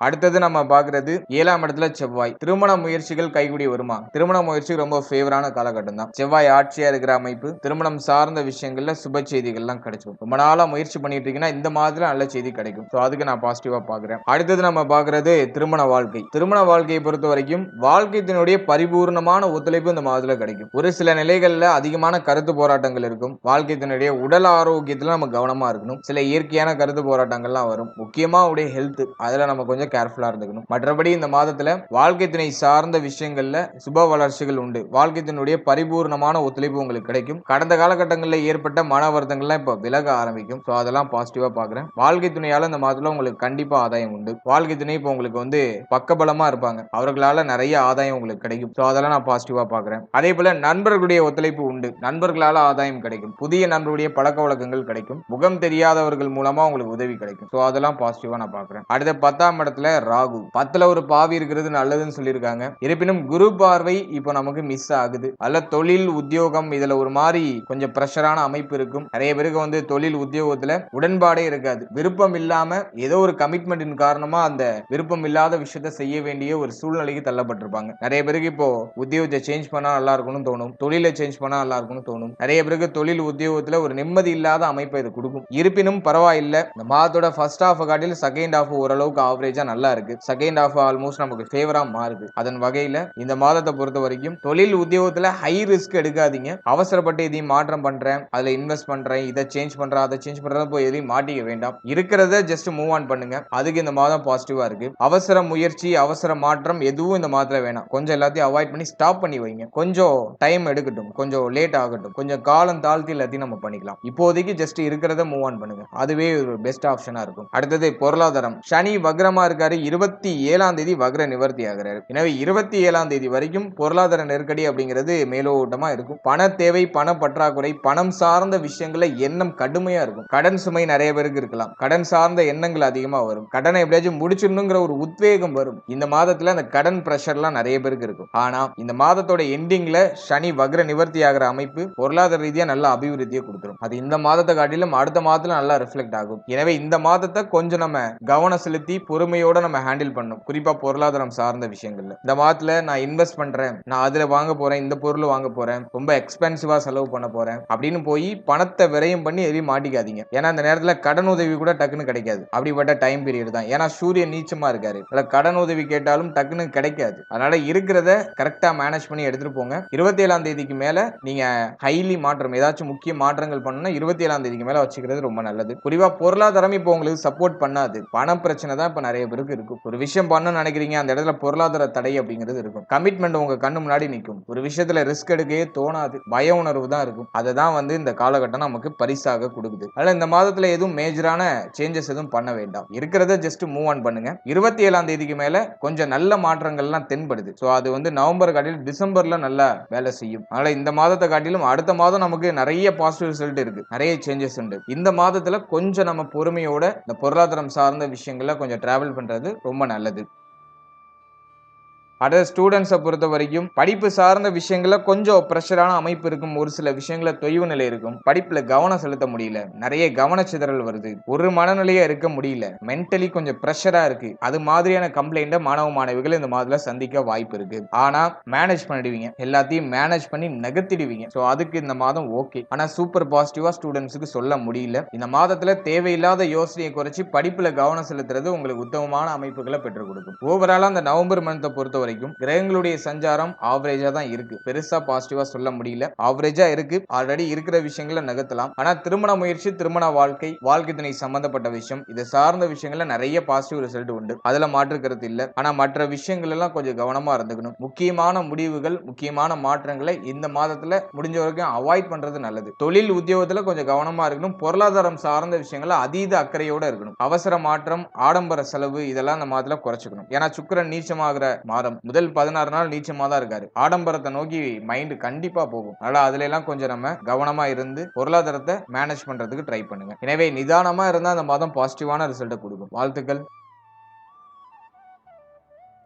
அடுத்தது நம்ம பாக்குறது 7ஆம் இடத்துல செவ்வாய். திருமண முயற்சிகள் கைகூடி வருமா? திருமண முயற்சி ரொம்ப ஃபேவரான காலகட்டம் தான். செவ்வாய் ஆட்சியா இருக்கிற அமைப்பு திருமணம் சார்ந்த விஷயங்கள்ல சுப செய்திகள்லாம் கிடைக்கும். ரொம்ப நாளா முயற்சி பண்ணிட்டு இருக்கீங்கன்னா இந்த மாதிரி நல்ல செய்தி கிடைக்கும். அதுக்கு நான் பாசிட்டிவா பாக்குறேன். அடுத்தது நம்ம பாக்குறது திருமண வாழ்க்கை. திருமண வாழ்க்கையை பொறுத்த வரைக்கும் வாழ்க்கையினுடைய பரிபூர்ணமான ஒத்துழைப்பு இந்த மாதத்துல கிடைக்கும். ஒரு சில நிலைகள்ல அதிகமான கருத்து போராட்டங்கள் இருக்கும். வாழ்க்கையினுடைய உடல் ஆரோக்கியத்துல நம்ம கவனமா இருக்கணும். சில இயற்கையான கருத்து போராட்டங்கள்லாம் வரும். முக்கியமா உடைய ஹெல்த், அதுல நம்ம கொஞ்சம் கேர்ஃபுல்லா இருந்துக்கணும். மற்றபடி இந்த மாதத்துல வாழ்க்கை துணை சார்ந்த விஷயங்கள்ல சுப வளர்ச்சிகள் உண்டு. வாழ்க்கை துணையுடைய பரிபூர்ணமான ஒத்துழைப்பு உங்களுக்கு கிடைக்கும். கடந்த காலகட்டங்களில் ஏற்பட்ட மன வருத்தங்கள்லாம் இப்ப விலக ஆரம்பிக்கும். அதெல்லாம் பாசிட்டிவா பாக்குறேன். வாழ்க்கை துணையால இந்த மாதத்துல உங்களுக்கு கண்டிப்பா ஆதாயம் உண்டு. வாழ்க்கை துணை இப்போ உங்களுக்கு பக்கபலமா இருப்பாங்க. அவர்களால நிறைய ஆதாயம் உங்களுக்கு கிடைக்கும். அதெல்லாம் நான் பாசிட்டிவா பாக்குறேன். அதே போல நண்பர்களுடைய ஒத்துழைப்பு உண்டு. நண்பர்களால ஆதாயம் கிடைக்கும். புதிய நண்பருடைய பழக்க வழக்கங்கள் கிடைக்கும். முகம் தெரியாதவர்கள் மூலமா உங்களுக்கு உதவி கிடைக்கும். அதெல்லாம் பாசிட்டிவா நான் பாக்குறேன். அடுத்த 10ஆம் இடத்துல ராகு. 10ல ஒரு பாவி இருக்கிறது நல்லதுன்னு சொல்லியிருக்காங்க. இருப்பினும் குரு பார்வை இப்போ நமக்கு மிஸ் ஆகுது. அல்ல தொழில் உத்தியோகம் இதுல ஒரு மாதிரி கொஞ்சம் பிரஷரான அமைப்பு இருக்கும். நிறைய பேருக்கு தொழில் உத்தியோகத்துல உடன்பாடே இருக்காது. விருப்பம் இல்லாம ஏதோ ஒரு கமிட்மெண்டின் காரணமா அந்த விருப்பம் இல்லாத விஷயத்தை செய்ய வேண்டிய ஒரு சூழ்நிலைக்கு தள்ளப்பட்டிருப்பாங்க. நிறைய பேருக்கு இப்போ உத்தியோகத்தை சேஞ்ச் பண்ணா நல்லா இருக்கும்னு தோணும். தொழிலை சேஞ்ச் பண்ணா நல்லா இருக்கும்னு தோணும். நிறைய பேருக்கு தொழில் உத்தியோகத்துல ஒரு நிம்மதி இல்லாத அமைப்பை இது கொடுக்கும். இருப்பினும் பரவாயில்லை. இந்த மாதத்தோட ஃபர்ஸ்ட் ஹாஃப் காட்டில் செகண்ட் ஹாஃப் ஓரளவுக்கு ஆவரேஜா நல்லா இருக்கு. செகண்ட் ஹாஃப் ஆல்மோஸ்ட் நமக்கு ஃபேவரா மாறுது. அதன் வகையில இந்த மாதத்தை பொறுத்த வரைக்கும் தொழில் உத்தியோகத்துல ஹை ரிஸ்க் எடுக்காதீங்க. அவசரப்பட்டு எதையும் மாற்றம் பண்றேன், அதுல இன்வெஸ்ட் பண்றேன், இதை சேஞ்ச் பண்றேன், அதை சேஞ்ச் பண்றேன் போய் எதையும் மாட்டிக்க வேண்டாம். இருக்கிறத ஜஸ்ட் மூவ் ஆன் பண்ணுங்க. அதுக்கு இந்த மாதம் பாசிட்டிவா இருக்கு. அவசர முயற்சி, அவசர மாற்றம் எதுவும் இந்த மாதத்துல வேணாம். கொஞ்சம் எல்லாத்தையும் அவாய்ட் பண்ணி ஸ்டாப் பண்ணி வைங்க. கொஞ்சம் டைம் எடுக்கட்டும், கொஞ்சம் லேட் ஆகட்டும், கொஞ்சம் காலம் தாழ்த்தி எல்லாத்தையும் நம்ம பண்ணிக்கலாம். இப்போதைக்கு ஜஸ்ட் இருக்கிறத மூவ் ஆன் பண்ணுங்க. அதுவே ஒரு பெஸ்ட் ஆப்ஷனா இருக்கும். அடுத்தது பொருளாதாரம். சனி வக்ரமா இருக்காரு. 27ஆம் தேதி வக்ர நிவர்த்தி ஆகிறாரு. எனவே 27ஆம் தேதி வரைக்கும் பொருளாதார நெருக்கடி அப்படிங்கிறது மேலோட்டமா இருக்கும். பண தேவை, பண பற்றாக்குறை, பணம் சார்ந்த விஷயங்கள்ல எண்ணம் கடுமையா இருக்கும். கடன் சுமை நிறைய பேருக்கு இருக்கலாம். கடன் சார்ந்த எண்ணங்கள் அதிகமா வரும். கடனை எப்படியாச்சும் முடிச்சிடணுங்கிற ஒரு உத்வேகம் வரும். இந்த மாதத்துல அந்த கடன் பிரஷர்லாம் நிறைய பேருக்கு இருக்கும். ஆனா இந்த மாதத்தோட எண்டிங்ல சனி வக்ர நிவர்த்தி ஆகிற அமைப்பு பொருளாதார ரீதியா நல்ல அபிவிருத்தியை கொடுத்துரும். அது இந்த மாதத்தை காட்டிலும் அடுத்த மாதத்துல நல்லா ரிஃப்ளெக்ட் ஆகும். எனவே இந்த மாதத்தை கொஞ்சம் நம்ம கவனம் செலுத்தி பொறுமையோட அக்கறையோட நம்ம ஹேண்டில் பண்ணணும். குறிப்பா பொருளாதாரம் சார்ந்த விஷயங்கள்ல இந்த மாதத்துல நான் இன்வெஸ்ட் பண்றேன், நான் அதுல வாங்க போறேன், இந்த பொருள் வாங்க போறேன், ரொம்ப எக்ஸ்பென்சிவா செலவு பண்ண போறேன் அப்படின்னு போய் பணத்தை விரயம் பண்ணி எதையும் மாட்டிக்காதீங்க. ஏன்னா அந்த நேரத்துல கடன் உதவி கூட டக்குன்னு கிடைக்காது. அப்படிப்பட்ட டைம் பீரியட் தான். ஏன்னா சூரியன் நீச்சமா இருக்காரு. கடன் உதவி கேட்டாலும் டக்குன்னு கிடைக்காது. அதனால இருக்கிறத கரெக்டா மேனேஜ் பண்ணி எடுத்துட்டு போங்க. 27ஆம் தேதிக்கு மேல நீங்க ஹைலி மாற்றம் ஏதாச்சும் முக்கிய மாற்றங்கள் பண்ணணும்னா 27ஆம் தேதிக்கு மேல வச்சுக்கிறது ரொம்ப நல்லது. குறிப்பா பொருளாதாரம் இப்போ உங்களுக்கு சப்போர்ட் பண்ணாது. பண பிரச்சனை தான் இப்ப நிறைய பேருக்கு இருக்கும். ஒரு விஷயம் பண்ணணும்னு நினைக்கிறீங்க, அந்த இடத்துல பொருளாதார தடை அப்படிங்கிறது இருக்கும். கமிட்மெண்ட் உங்க கண்ணு முன்னாடி நிற்கும். ஒரு விஷயத்துல ரிஸ்க் எடுக்கவே தோணாது. பய உணர்வு தான் இருக்கும். அதை தான் இந்த காலகட்டம் நமக்கு பரிசாக கொடுக்குது. அதனால இந்த மாதத்துல எதுவும் மேஜரான சேஞ்சஸ் எதுவும் பண்ண வேண்டாம். இருக்கிறத ஜஸ்ட் மூவ் ஆன் பண்ணுங்க. 27ஆம் தேதிக்கு மேல கொஞ்சம் நல்ல மாற்றங்கள்லாம் தென்படுது. சோ அது நவம்பர் காட்டிலும் டிசம்பர்ல நல்லா வேலை செய்யும். அதனால இந்த மாதத்தை காட்டிலும் அடுத்த மாதம் நமக்கு நிறைய பாசிட்டிவ் ரிசல்ட் இருக்கு. நிறைய சேஞ்சஸ் உண்டு. இந்த மாதத்துல கொஞ்சம் நம்ம பொறுமையோட இந்த பொருளாதாரம் சார்ந்த விஷயங்கள்ல கொஞ்சம் டிராவல் பண்றது ரொம்ப நல்லது. அடுத்த ஸ்டூடெண்ட்ஸை பொறுத்த வரைக்கும் படிப்பு சார்ந்த விஷயங்கள்ல கொஞ்சம் ப்ரெஷரான அமைப்பு இருக்கும். ஒரு சில விஷயங்கள தொய்வு நிலை இருக்கும். படிப்புல கவனம் செலுத்த முடியல. நிறைய கவனச்சிதறல் வருது. ஒரு மனநிலையா இருக்க முடியல. மென்டலி கொஞ்சம் ப்ரெஷரா இருக்கு. அது மாதிரியான கம்ப்ளைண்ட மாணவ மாணவிகள் இந்த மாதத்துல சந்திக்க வாய்ப்பு இருக்கு. ஆனா மேனேஜ் பண்ணிடுவீங்க. எல்லாத்தையும் மேனேஜ் பண்ணி நகர்த்திடுவீங்க. சோ அதுக்கு இந்த மாதம் ஓகே. ஆனா சூப்பர் பாசிட்டிவா ஸ்டூடெண்ட்ஸுக்கு சொல்ல முடியல. இந்த மாதத்துல தேவையில்லாத யோசனையை குறைச்சி படிப்புல கவனம் செலுத்துறது உங்களுக்கு உத்தமமான அமைப்புகளை பெற்றுக் கொடுக்கும். ஓவராலா அந்த நவம்பர் மந்த்தை பொறுத்த வரைக்கும் கிரகங்களுடைய சஞ்சாரம் ஆவரேஜா தான் இருக்கு. பெருசா பாசிட்டிவா சொல்ல முடியல. ஆவரேஜா இருக்கு. ஆல்ரெடி இருக்கிற விஷயங்களை நகர்த்தலாம். ஆனா திருமண முயற்சி, திருமண வாழ்க்கை துணை சம்பந்தப்பட்ட விஷயம், இது சார்ந்த விஷயங்கள்ல நிறைய பாசிட்டிவ் ரிசல்ட் உண்டு. அதுல மாற்று கருத்து இல்ல. ஆனா மற்ற விஷயங்கள் எல்லாம் கொஞ்சம் கவனமா இருந்துக்கணும். முக்கியமான முடிவுகள், முக்கியமான மாற்றங்களை இந்த மாதத்துல முடிஞ்ச வரைக்கும் அவாய்ட் பண்றது நல்லது. தொழில் உத்தியோகத்துல கொஞ்சம் கவனமா இருக்கணும். பொருளாதாரம் சார்ந்த விஷயங்களை அதீத அக்கறையோட இருக்கணும். அவசர மாற்றம், ஆடம்பர செலவு இதெல்லாம் இந்த மாதத்துல குறைச்சுக்கணும். ஏன்னா சுக்கிரன் நீச்சமாகிற மாதம். முதல் 16 நாள் நீச்சமா தான் இருக்காரு. ஆடம்பரத்தை நோக்கி மைண்ட் கண்டிப்பா போகும். அதனால அதுல எல்லாம் கொஞ்சம் நம்ம கவனமா இருந்து பொருளாதாரத்தை மேனேஜ் பண்றதுக்கு ட்ரை பண்ணுங்க. எனவே நிதானமா இருந்தா அந்த மாதம் பாசிட்டிவான ரிசல்ட் கொடுக்கும். வாழ்த்துக்கள்.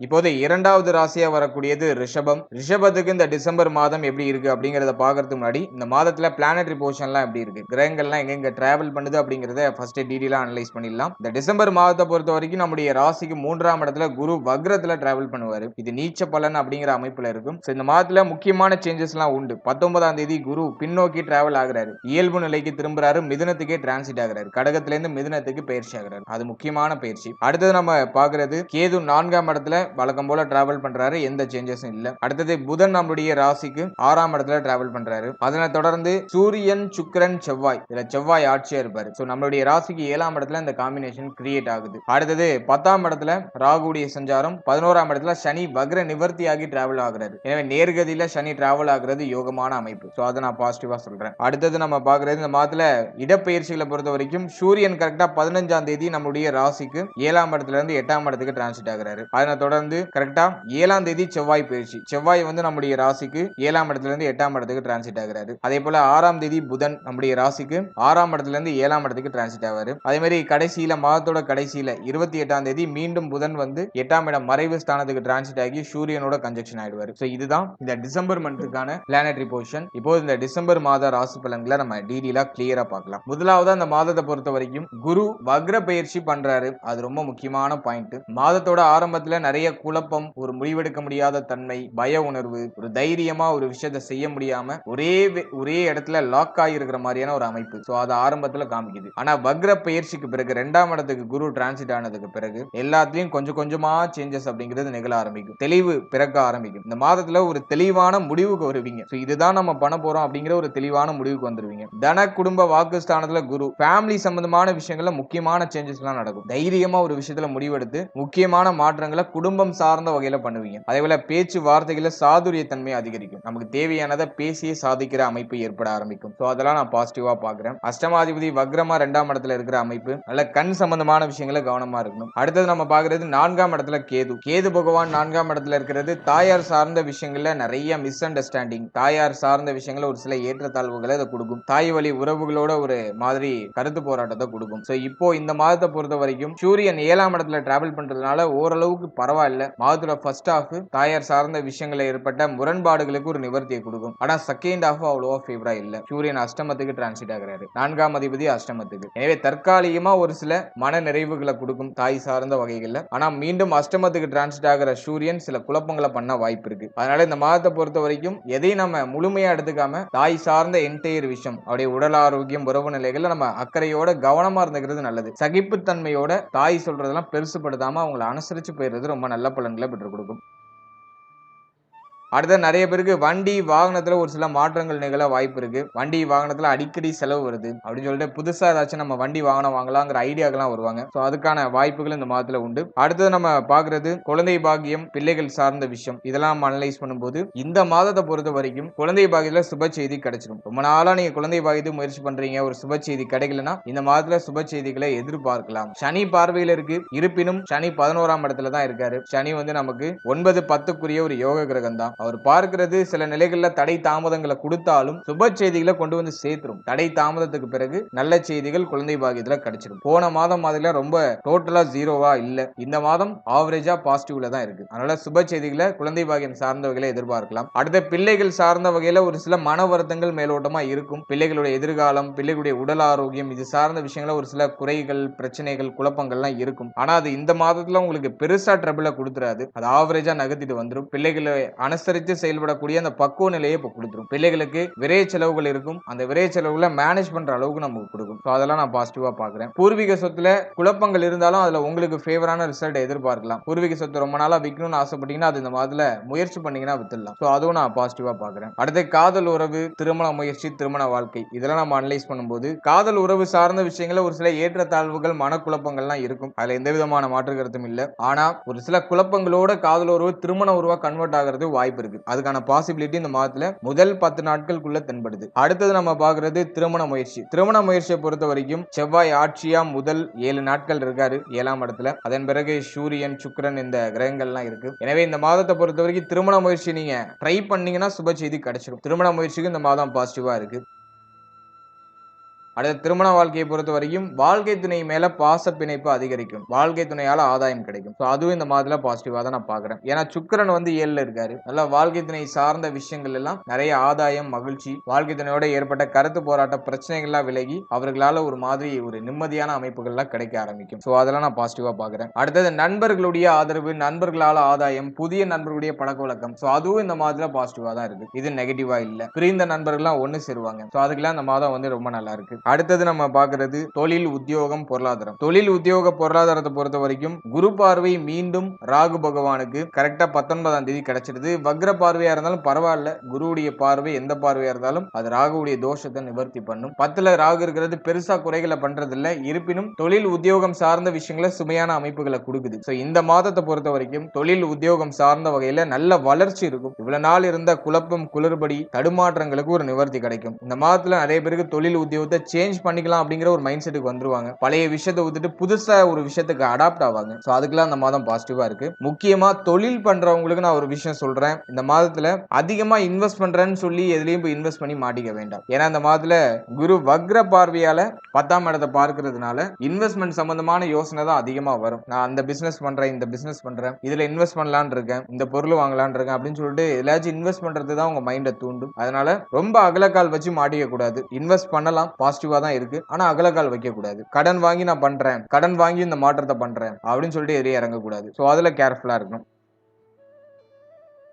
இப்போது இரண்டாவது ராசியா வரக்கூடியது ரிஷபம். ரிஷபத்துக்கு இந்த டிசம்பர் மாதம் எப்படி இருக்கு அப்படிங்கறத பாக்குறதுக்கு முன்னாடி இந்த மாதத்துல பிளானட்டரி பொசிஷன்லாம் எப்படி இருக்கு, கிரகங்கள்லாம் எங்க டிராவல் பண்ணுது அப்படிங்கறத ஃபர்ஸ்ட் டீடைலா அனலைஸ் பண்ணிடலாம். இந்த டிசம்பர் மாதத்தை பொறுத்த வரைக்கும் நம்முடைய ராசிக்கு 3ஆம் இடத்துல குரு வக்ரத்துல டிராவல் பண்ணுவாரு. இது நீச்ச பலன் அப்படிங்கிற அமைப்புல இருக்கும். இந்த மாதத்துல முக்கியமான சேஞ்சஸ் எல்லாம் உண்டு. 19ஆம் தேதி குரு பின்னோக்கி டிராவல் ஆகுறாரு. இயல்பு நிலைக்கு திரும்புறாரு. மிதுனத்துக்கே டிரான்சிட் ஆகுறாரு. கடகத்துல இருந்து மிதுனத்துக்கு பயிற்சி ஆகுறாரு. அது முக்கியமான பயிற்சி. அடுத்தது நம்ம பாக்குறது கேது 4ஆம் இடத்துல வழக்கம் போல டிராவல் பண்றாரு. எந்த சேஞ்சஸும் இல்ல. அடுத்தது புதன் நம்முடைய ராசிக்கு 6ஆம் இடத்துல டிராவல் பண்றாரு. அதனை தொடர்ந்து சூரியன், சுக்கிரன், செவ்வாய், இதுல செவ்வாய் ஆட்சியா இருப்பாரு. சோ நம்மளுடைய ராசிக்கு 7ஆம் இடத்துல இந்த காம்பினேஷன் கிரியேட் ஆகுது. அடுத்தது 10ஆம் இடத்துல ராகுடைய சஞ்சாரம், 11ஆம் இடத்துல சனி வக்ர நிவர்த்தியாகி டிராவல் ஆகுறாரு. எனவே நேர்கதியில சனி டிராவல் ஆகுறது யோகமான அமைப்பு. சோ அதை நான் பாசிட்டிவா சொல்றேன். அடுத்தது நம்ம பாக்குறது இந்த மாதத்துல இடப்பெயர்ச்சிகளை பொறுத்த வரைக்கும் சூரியன் கரெக்டா 15ஆம் தேதி நம்முடைய ராசிக்கு 7ஆம் இடத்துல இருந்து 8ஆம் இடத்துக்கு டிரான்சிட் ஆகுறாரு. அதனை தொடர்ந்து கரெக்டா 7ஆம் தேதி செவ்வாய் பயிற்சி. செவ்வாய் நம்முடைய ராசிக்கு 7ஆம் இடத்துல இருந்து 8ஆம் இடத்துக்கு டிரான்சிட் ஆகுறாரு. அதே போல 6ஆம் தேதி புதன் நம்முடைய ராசிக்கு 6ஆம் இடத்துல இருந்து 7ஆம் இடத்துக்கு டிரான்சிட் ஆவாரு. அதே மாதிரி கடைசியில மாதத்தோட கடைசியில 28ஆம் தேதி மீண்டும் புதன் 8ஆம் இடம் மறைவு ஸ்தானத்துக்கு டிரான்சிட் ஆகி சூரியனோட கன்ஜெக்ஷன் ஆயிடுவாரு. சோ இதுதான் இந்த டிசம்பர் மந்த்துக்கான பிளானட்டரி பொசிஷன். இப்போ இந்த டிசம்பர் மாத ராசி பலன்களை நம்ம டீடைலா கிளியரா பார்க்கலாம். முதலாவது அந்த மாதத்தை பொறுத்த வரைக்கும் குரு வக்ர பயிற்சி பண்றாரு. அது ரொம்ப முக்கியமான பாயிண்ட். மாதத்தோட ஆரம்பத்துல நிறைய குழப்பம், ஒரு முடிவெடுக்க முடியாத தன்மை, பய உணர்வு, ஒரு தைரியமா ஒரு விஷயத்தை செய்ய முடியாம ஒரே இடத்துல லாக் ஆகி இருக்கிற மாதிரியான ஒரு அமைப்பு. சோ அது ஆரம்பத்துல காமிக்குது. ஆனா வக்ர பயிற்சிக்கு பிறகு 2ஆம் இடத்துக்கு குரு டிரான்சிட் ஆனதுக்கு பிறகு எல்லாத்தையும் கொஞ்சம் கொஞ்சமா சேஞ்சஸ் அப்படிங்கிறது நிகழ ஆரம்பிக்கும். தெளிவு பிறக்க ஆரம்பிக்கும். இந்த மாதத்துல ஒரு தெளிவான முடிவுக்கு வருவீங்க. சோ இதுதான் நம்ம பண்ண போறோம் அப்படிங்கிற ஒரு தெளிவான முடிவுக்கு வந்துருவீங்க. தன குடும்ப வாக்கு ஸ்தானத்துல குரு, ஃபேமிலி சம்பந்தமான விஷயங்கள்ல முக்கியமான சேஞ்சஸ் எல்லாம் நடக்கும். தைரியமா ஒரு விஷயத்துல முடிவெடுத்து முக்கியமான மாற்றங்களை குடும்பம் சார்ந்த வகையில பண்ணுவீங்க. அதே போல பேச்சு வார்த்தைகளை சாதுரிய தன்மை அதிகரிக்கும். நமக்கு தேவையானதை பேசியே சாதிக்கிற அமைப்பு ஏற்பட ஆரம்பிக்கும். சோ அதெல்லாம் நான் பாசிட்டிவா பாக்குறேன். அஷ்டமாதிபதி வக்ரமா 2ஆம் இடத்துல இருக்கிற அமைப்பு, நல்ல கண் சம்பந்தமான விஷயங்களை கவனமா இருக்கணும். அடுத்தது நம்ம பாக்குறது 4ஆம் இடத்துல கேது பகவான் 4ஆம் இடத்துல இருக்கிறது தாயார் சார்ந்த விஷயங்கள்ல நிறைய மிஸ் அண்டர்ஸ்டாண்டிங், தாயார் சார்ந்த விஷயங்கள ஒரு சில ஏற்றத்தாழ்வுகளை அதை கொடுக்கும். தாய் வழி உறவுகளோட ஒரு மாதிரி கருத்து போராட்டத்தை கொடுக்கும். சோ இப்போ இந்த மாதத்தை பொறுத்த வரைக்கும் சூரியன் 7ஆம் இடத்துல டிராவல் பண்றதுனால ஓரளவுக்கு பரவாயில்ல பரவாயில்ல, மாதத்தோட ஃபர்ஸ்ட் ஹாஃப் தாயார் சார்ந்த விஷயங்களை ஏற்பட்ட முரண்பாடுகளுக்கு ஒரு நிவர்த்தியை கொடுக்கும். ஆனா செகண்ட் ஹாஃப் அவ்வளவா ஃபேவரா இல்ல. சூரியன் அஷ்டமத்துக்கு டிரான்சிட் ஆகிறாரு, 4ஆம் அதிபதி அஷ்டமத்துக்கு. எனவே தற்காலிகமா ஒரு சில மன நிறைவுகளை கொடுக்கும் தாய் சார்ந்த வகைகள்ல. ஆனா மீண்டும் அஷ்டமத்துக்கு டிரான்சிட் ஆகிற சூரியன் சில குழப்பங்களை பண்ண வாய்ப்பு இருக்கு. அதனால இந்த மாதத்தை பொறுத்த வரைக்கும் எதையும் நம்ம முழுமையா எடுத்துக்காம தாய் சார்ந்த என்டையர் விஷயம், அவருடைய உடல் ஆரோக்கியம், உறவு நிலைகள்ல நம்ம அக்கறையோட கவனமா இருந்துக்கிறது நல்லது. சகிப்புத்தன்மையோட தாய் சொல்றதெல்லாம் பெருசுப்படுத்தாம அவங்களை அனுசரிச்சு போயிடுறது ரொம்ப நல்ல பலன்களை பெற்றுக் கொடுக்கும். அடுத்த நிறைய பேருக்கு வண்டி வாகனத்துல ஒரு சில மாற்றங்கள் நிகழ வாய்ப்பு இருக்கு. வண்டி வாகனத்துல அடிக்கடி செலவு வருது அப்படின்னு சொல்லிட்டு புதுசா ஏதாச்சும் நம்ம வண்டி வாகனம் வாங்கலாங்கிற ஐடியாக்கெல்லாம் வருவாங்க. ஸோ அதுக்கான வாய்ப்புகள் இந்த மாதத்துல உண்டு. அடுத்தது நம்ம பாக்குறது குழந்தை பாக்கியம், பிள்ளைகள் சார்ந்த விஷயம். இதெல்லாம் நம்ம அனலைஸ் பண்ணும்போது இந்த மாதத்தை பொறுத்த வரைக்கும் குழந்தை பாக்கியத்துல சுப செய்தி கிடைச்சிடும். ரொம்ப நாளா நீங்க குழந்தை பாக்கியத்துக்கு முயற்சி பண்றீங்க, ஒரு சுப செய்தி கிடைக்கலன்னா இந்த மாதத்துல சுப செய்திகளை எதிர்பார்க்கலாம். சனி பார்வையில இருக்கு, இருப்பினும் சனி 11ஆம் இடத்துல தான் இருக்காரு. சனி வந்து நமக்கு 9-10க்குரிய ஒரு யோக கிரகம் தான். அவர் பார்க்கிறது சில நிலைகள்ல தடை தாமதங்களை கொடுத்தாலும் சுப செய்திகளை கொண்டு வந்து சேர்த்துரும். தடை தாமதத்துக்கு பிறகு நல்ல செய்திகள் குழந்தை பாக்கியத்துல கிடைச்சிடும். போன மாதம் மாதிரில ரொம்ப டோட்டலா ஜீரோவா இல்ல, இந்த மாதம் ஆவரேஜா பாசிட்டிவ்ல தான் இருக்கு. அதனால சுப செய்திகளை குழந்தை பாக்கியம் சார்ந்த வகையில எதிர்பார்க்கலாம். அடுத்த பிள்ளைகள் சார்ந்த வகையில ஒரு சில மன வருத்தங்கள் மேலோட்டமா இருக்கும். பிள்ளைகளுடைய எதிர்காலம், பிள்ளைகளுடைய உடல் ஆரோக்கியம், இது சார்ந்த விஷயங்கள ஒரு சில குறைகள், பிரச்சனைகள், குழப்பங்கள்லாம் இருக்கும். ஆனா அது இந்த மாதத்துல உங்களுக்கு பெருசா ட்ரபிள கொடுத்துறாது. அது ஆவரேஜா நகர்த்திட்டு வந்துடும். பிள்ளைகளை அனுசரித்து செயல்படக்கூடிய அந்த பக்குவ நிலையை இப்போ கொடுத்துரும். பிள்ளைகளுக்கு விரைய செலவுகள் இருக்கும், அந்த விரைய செலவுகளை மேனேஜ் பண்ற அளவுக்கு நமக்கு கொடுக்கும். ஸோ அதெல்லாம் நான் பாசிட்டிவா பாக்குறேன். பூர்வீக சொத்துல குழப்பங்கள் இருந்தாலும் அதுல உங்களுக்கு ஃபேவரான ரிசல்ட் எதிர்பார்க்கலாம். பூர்வீக சொத்து ரொம்ப நாளா விற்கணும்னு ஆசைப்பட்டீங்கன்னா அது இந்த மாதத்துல முயற்சி பண்ணீங்கன்னா வித்துடலாம். ஸோ அதுவும் நான் பாசிட்டிவா பாக்குறேன். அடுத்து காதல் உறவு, திருமண முயற்சி, திருமண வாழ்க்கை, இதெல்லாம் நம்ம அனலைஸ் பண்ணும்போது காதல் உறவு சார்ந்த விஷயங்கள ஒரு சில ஏற்றத்தாழ்வுகள், மனக்குழப்பங்கள்லாம் இருக்கும். அதுல எந்த விதமான மாற்று கருத்தும் இல்ல. ஆனா ஒரு சில குழப்பங்களோட காதல் உறவு திருமண உறவா கன்வெர்ட் ஆகிறது வாய்ப்பு இருக்கு. அதுக்கான பாசிபிலிட்டி இந்த மாதத்துல முதல் 10 நாட்களுக்குள்ள தென்படுது. அடுத்தது நம்ம பாக்குறது திருமண முயற்சி. திருமண முயற்சியை பொறுத்த வரைக்கும் செவ்வாய் ஆட்சியா முதல் 7 நாட்கள் இருக்காரு 7ஆம் இடத்துல. அதன் பிறகு சூரியன், சுக்கிரன், இந்த கிரகங்கள்லாம் இருக்கு. எனவே இந்த மாதத்தை பொறுத்த வரைக்கும் திருமண முயற்சி நீங்க ட்ரை பண்ணீங்கன்னா சுப செய்தி கிடைச்சிடும். திருமண முயற்சிக்கு இந்த மாதம் பாசிட்டிவா இருக்கு. அடுத்த திருமண வாழ்க்கையை பொறுத்த வரைக்கும் வாழ்க்கை துணை மேல பாச பிணைப்பு அதிகரிக்கும். வாழ்க்கை துணையால ஆதாயம் கிடைக்கும். ஸோ அதுவும் இந்த மாதத்துல பாசிட்டிவா தான் நான் பாக்குறேன். ஏன்னா சுக்கிரன் வந்து 7ல இருக்காரு. நல்லா வாழ்க்கை துணை சார்ந்த விஷயங்கள் எல்லாம் நிறைய ஆதாயம், மகிழ்ச்சி, வாழ்க்கை துணையோட ஏற்பட்ட கருத்து போராட்ட பிரச்சனைகள்லாம் விலகி அவர்களால ஒரு மாதிரி ஒரு நிம்மதியான அமைப்புகள்லாம் கிடைக்க ஆரம்பிக்கும். ஸோ அதெல்லாம் நான் பாசிட்டிவா பாக்குறேன். அடுத்தது நண்பர்களுடைய ஆதரவு, நண்பர்களால ஆதாயம், புதிய நண்பர்களுடைய பழக்க வழக்கம். ஸோ அதுவும் இந்த மாதத்துல பாசிட்டிவா தான் இருக்கு. இது நெகட்டிவா இல்ல. பிரிந்த நண்பர்கள்லாம் ஒன்னு சேருவாங்க. ஸோ அதுக்கெல்லாம் இந்த மாதம் வந்து ரொம்ப நல்லா இருக்கு. அடுத்தது நம்ம பாக்குறது தொழில், உத்தியோகம், பொருளாதாரம். தொழில், உத்தியோக, பொருளாதாரத்தை பொறுத்த வரைக்கும் குரு பார்வை மீண்டும் ராகு பகவானுக்கு கரெக்டா 19ஆம் தேதி கிடைச்சிருது. வக்ர பார்வையா இருந்தாலும் பரவாயில்ல, குருவுடைய பார்வை எந்த பார்வையா இருந்தாலும் அது ராகுடைய தோஷத்தை நிவர்த்தி பண்ணும். 10ல ராகு இருக்கிறது பெருசா குறைகளை பண்றது இல்ல. இருப்பினும் தொழில், உத்தியோகம் சார்ந்த விஷயங்களை சுமையான அமைப்புகளை கொடுக்குது. சோ இந்த மாதத்தை பொறுத்த வரைக்கும் தொழில், உத்தியோகம் சார்ந்த வகையில நல்ல வளர்ச்சி இருக்கும். இவ்வளவு நாள் இருந்த குழப்பம், குளறுபடி, தடுமாற்றங்களுக்கு ஒரு நிவர்த்தி கிடைக்கும். இந்த மாதத்துல நிறைய பேருக்கு தொழில் உத்தியோகத்தை சேஞ்ச் பண்ணிக்கலாம் அப்படிங்கிற ஒரு மைண்ட் செட்டுக்கு வந்துருவாங்க. பழைய விஷயத்தை விட்டுட்டு புதுசா ஒரு விஷயத்துக்கு அடாப்ட் ஆவாங்க. சோ அதுக்கெல்லாம் இந்த மாதம் பாசிட்டிவா இருக்கு. முக்கியமா தொழில் பண்றவங்களுக்கு நான் ஒரு விஷயம் சொல்றேன். இந்த மாதத்துல அதிகமா இன்வெஸ்ட் பண்றேன்னு சொல்லி எதுலயும் போய் இன்வெஸ்ட் பண்ணி மாட்டிக்க வேண்டாம். ஏன்னா இந்த மாதத்துல குரு வக்ர பார்வையால 10ஆம் இடத்தை பார்க்கிறதுனால இன்வெஸ்ட்மெண்ட் சம்பந்தமான யோசனை தான் அதிகமா வரும். நான் அந்த பிசினஸ் பண்றேன், இந்த பிசினஸ் பண்றேன், இதுல இன்வெஸ்ட் பண்ணலான்னு இருக்கேன், இந்த பொருள் வாங்கலான்னு இருக்கேன் அப்படின்னு சொல்லிட்டு எல்லாச்சும் இன்வெஸ்ட் பண்றது தான் உங்க மைண்டை தூண்டும். அதனால ரொம்ப அகலக்கால் வச்சு மாட்டிக்க கூடாது. இன்வெஸ்ட் பண்ணலாம், பாசிட்டிவா தான் இருக்கு. ஆனா அகலக்கால் வைக்க கூடாது. கடன் வாங்கி நான் பண்றேன், கடன் வாங்கி இந்த மாற்றத்தை பண்றேன் அப்படின்னு சொல்லிட்டு எதிரே இறங்க கூடாது. சோ அதுல கேர்ஃபுல்லா இருக்கணும்.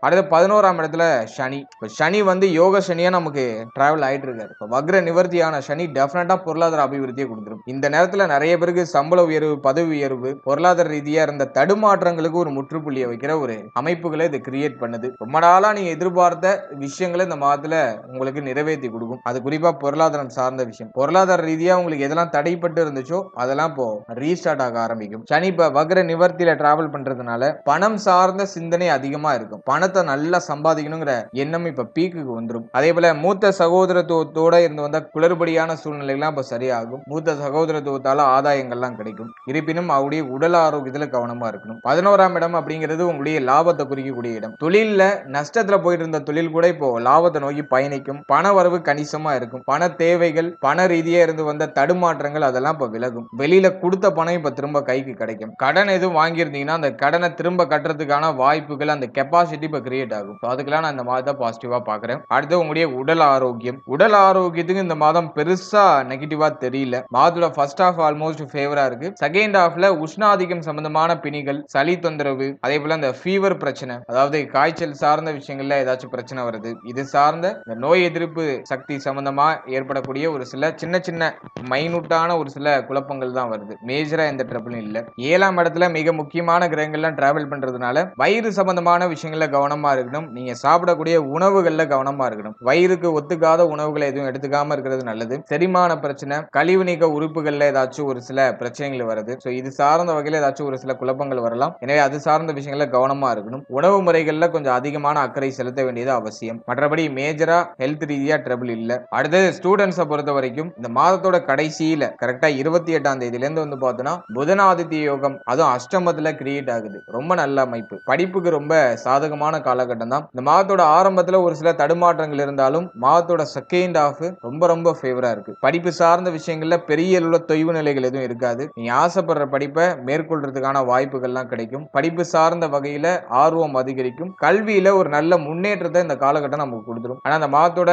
அடுத்து 11ஆம் இடத்துல சனி. சனி வந்து யோக சனியா நமக்கு டிராவல் ஆயிட்டு இருக்காரு. வக்ர நிவர்த்தியான சனி டெஃபினட்டா பொருளாதார அபிவிருத்தியை கொடுத்துரும். இந்த நேரத்துல நிறைய பேருக்கு சம்பள உயர்வு, பதவி உயர்வு, பொருளாதார ரீதியா இருந்த தடுமாற்றங்களுக்கு ஒரு முற்றுப்புள்ளியை வைக்கிற ஒரு அமைப்புகளை இது கிரியேட் பண்ணுது. ரொம்ப நாளா நீங்க எதிர்பார்த்த விஷயங்களை இந்த மாதத்துல உங்களுக்கு நிறைவேற்றி கொடுக்கும். அது குறிப்பா பொருளாதாரம் சார்ந்த விஷயம். பொருளாதார ரீதியா உங்களுக்கு எதெல்லாம் தடைப்பட்டு இருந்துச்சோ அதெல்லாம் இப்போ ரீஸ்டார்ட் ஆக ஆரம்பிக்கும். சனி இப்ப வக்ர நிவர்த்தியில டிராவல் பண்றதுனால பணம் சார்ந்த சிந்தனை அதிகமா இருக்கும். பணத்தை நல்லா சம்பாதிக்கணுங்கிற எண்ணம் இப்ப பீக்குக்கு வந்துடும். அதே போல மூத்த சகோதரத்துவத்தோட இருந்து வந்த குளறுபடியான சூழ்நிலைகள்லாம் இப்ப சரியாகும். மூத்த சகோதரத்துவத்தால ஆதாயங்கள்லாம் கிடைக்கும். இருப்பினும் அவருடைய உடல் ஆரோக்கியத்துல கவனமா இருக்கணும். 11ஆம் இடம் அப்படிங்கிறது உங்களுடைய லாபத்தை குறிக்கக்கூடிய இடம். தொழில்ல நஷ்டத்துல போயிட்டு இருந்த தொழில் கூட இப்போ லாபத்தை நோக்கி பயணிக்கும். பண வரவு கணிசமா இருக்கும். பண தேவைகள், பண ரீதியா இருந்து வந்த தடுமாற்றங்கள் அதெல்லாம் இப்ப விலகும். வெளியில கொடுத்த பணம் இப்ப திரும்ப கைக்கு கிடைக்கும். கடன் எதுவும் வாங்கியிருந்தீங்கன்னா அந்த கடனை திரும்ப கட்டுறதுக்கான வாய்ப்புகள், அந்த கெப்பாசிட்டி இப்ப கிரியேட் ஆகும். அதுக்கெல்லாம் நான் இந்த மாதத்தை பாசிட்டிவா பாக்குறேன். அடுத்து உங்களுடைய உடல் ஆரோக்கியம். உடல் ஆரோக்கியத்துக்கு இந்த மாதம் பெருசா நெகட்டிவா தெரியல. மாதத்தோட ஃபர்ஸ்ட் ஹாஃப் ஆல்மோஸ்ட் ஃபேவரா இருக்கு. செகண்ட் ஹாஃப்ல உஷ்ணாதிக்கம் சம்பந்தமான பிணிகள், சளி தொந்தரவு, அதே போல இந்த ஃபீவர் பிரச்சனை, அதாவது காய்ச்சல் சார்ந்த விஷயங்கள்ல ஏதாச்சும் பிரச்சனை வருது, இது சார்ந்த இந்த நோய் எதிர்ப்பு சக்தி சம்பந்தமா ஏற்படக்கூடிய ஒரு சில சின்ன சின்ன மைனூட்டான ஒரு சில குழப்பங்கள் தான் வருது. மேஜரா எந்த ட்ரபிளும் இல்ல. 7ஆம் இடத்துல மிக முக்கியமான கிரகங்கள்லாம் டிராவல் பண்றதுனால வயிறு சம்பந்தமான விஷயங்கள்ல கவனமா இருக்கணும். நீங்க சாப்பிடக்கூடிய உணவுகள்ல கவனமா இருக்கணும். வயிறுக்கு ஒத்துக்காத உணவுகளை எதுவும் எடுத்துக்காம இருக்கிறது நல்லது. செரிமான பிரச்சனை, கழிவு நீக்க உறுப்புகள்ல ஏதாச்சும் ஒரு சில பிரச்சனைகள் வருது. இது சார்ந்த வகையில ஏதாச்சும் ஒரு சில குழப்பங்கள் வரலாம். எனவே அது சார்ந்த விஷயங்கள்ல கவனமா இருக்கணும். உணவு முறைகள்ல கொஞ்சம் அதிகமான அக்கறை செலுத்த வேண்டியது அவசியம். மற்றபடி மேஜரா ஹெல்த் ரீதியா ட்ரபிள் இல்ல. அடுத்தது ஸ்டூடெண்ட்ஸை பொறுத்த வரைக்கும் இந்த மாதத்தோட கடைசியில கரெக்டா 28ஆம் தேதியில இருந்து வந்து பார்த்தோம்னா புதனாதித்ய யோகம் அதுவும் அஷ்டமத்துல கிரியேட் ஆகுது. ரொம்ப நல்ல அமைப்பு. படிப்புக்கு ரொம்ப சாதகமான காலகட்டம் தான். இந்த மாதத்தோட ஆரம்பத்துல ஒரு சில தடுமாற்றங்கள் இருந்தாலும் மாதத்தோட செகண்ட் ஹாஃப் ரொம்ப ரொம்ப ஃபேவரா இருக்கு. படிப்பு சார்ந்த விஷயங்கள்ல பெரிய அளவுல தொய்வு நிலைகள் எதுவும் இருக்காது. நீங்க ஆசைப்படுற படிப்பை மேற்கொள்றதுக்கான வாய்ப்புகள்லாம் கிடைக்கும். படிப்பு சார்ந்த வகையில ஆர்வம் அதிகரிக்கும். கல்வியில ஒரு நல்ல முன்னேற்றத்தை இந்த காலகட்டம் நமக்கு கொடுத்துரும். ஆனா அந்த மாதத்தோட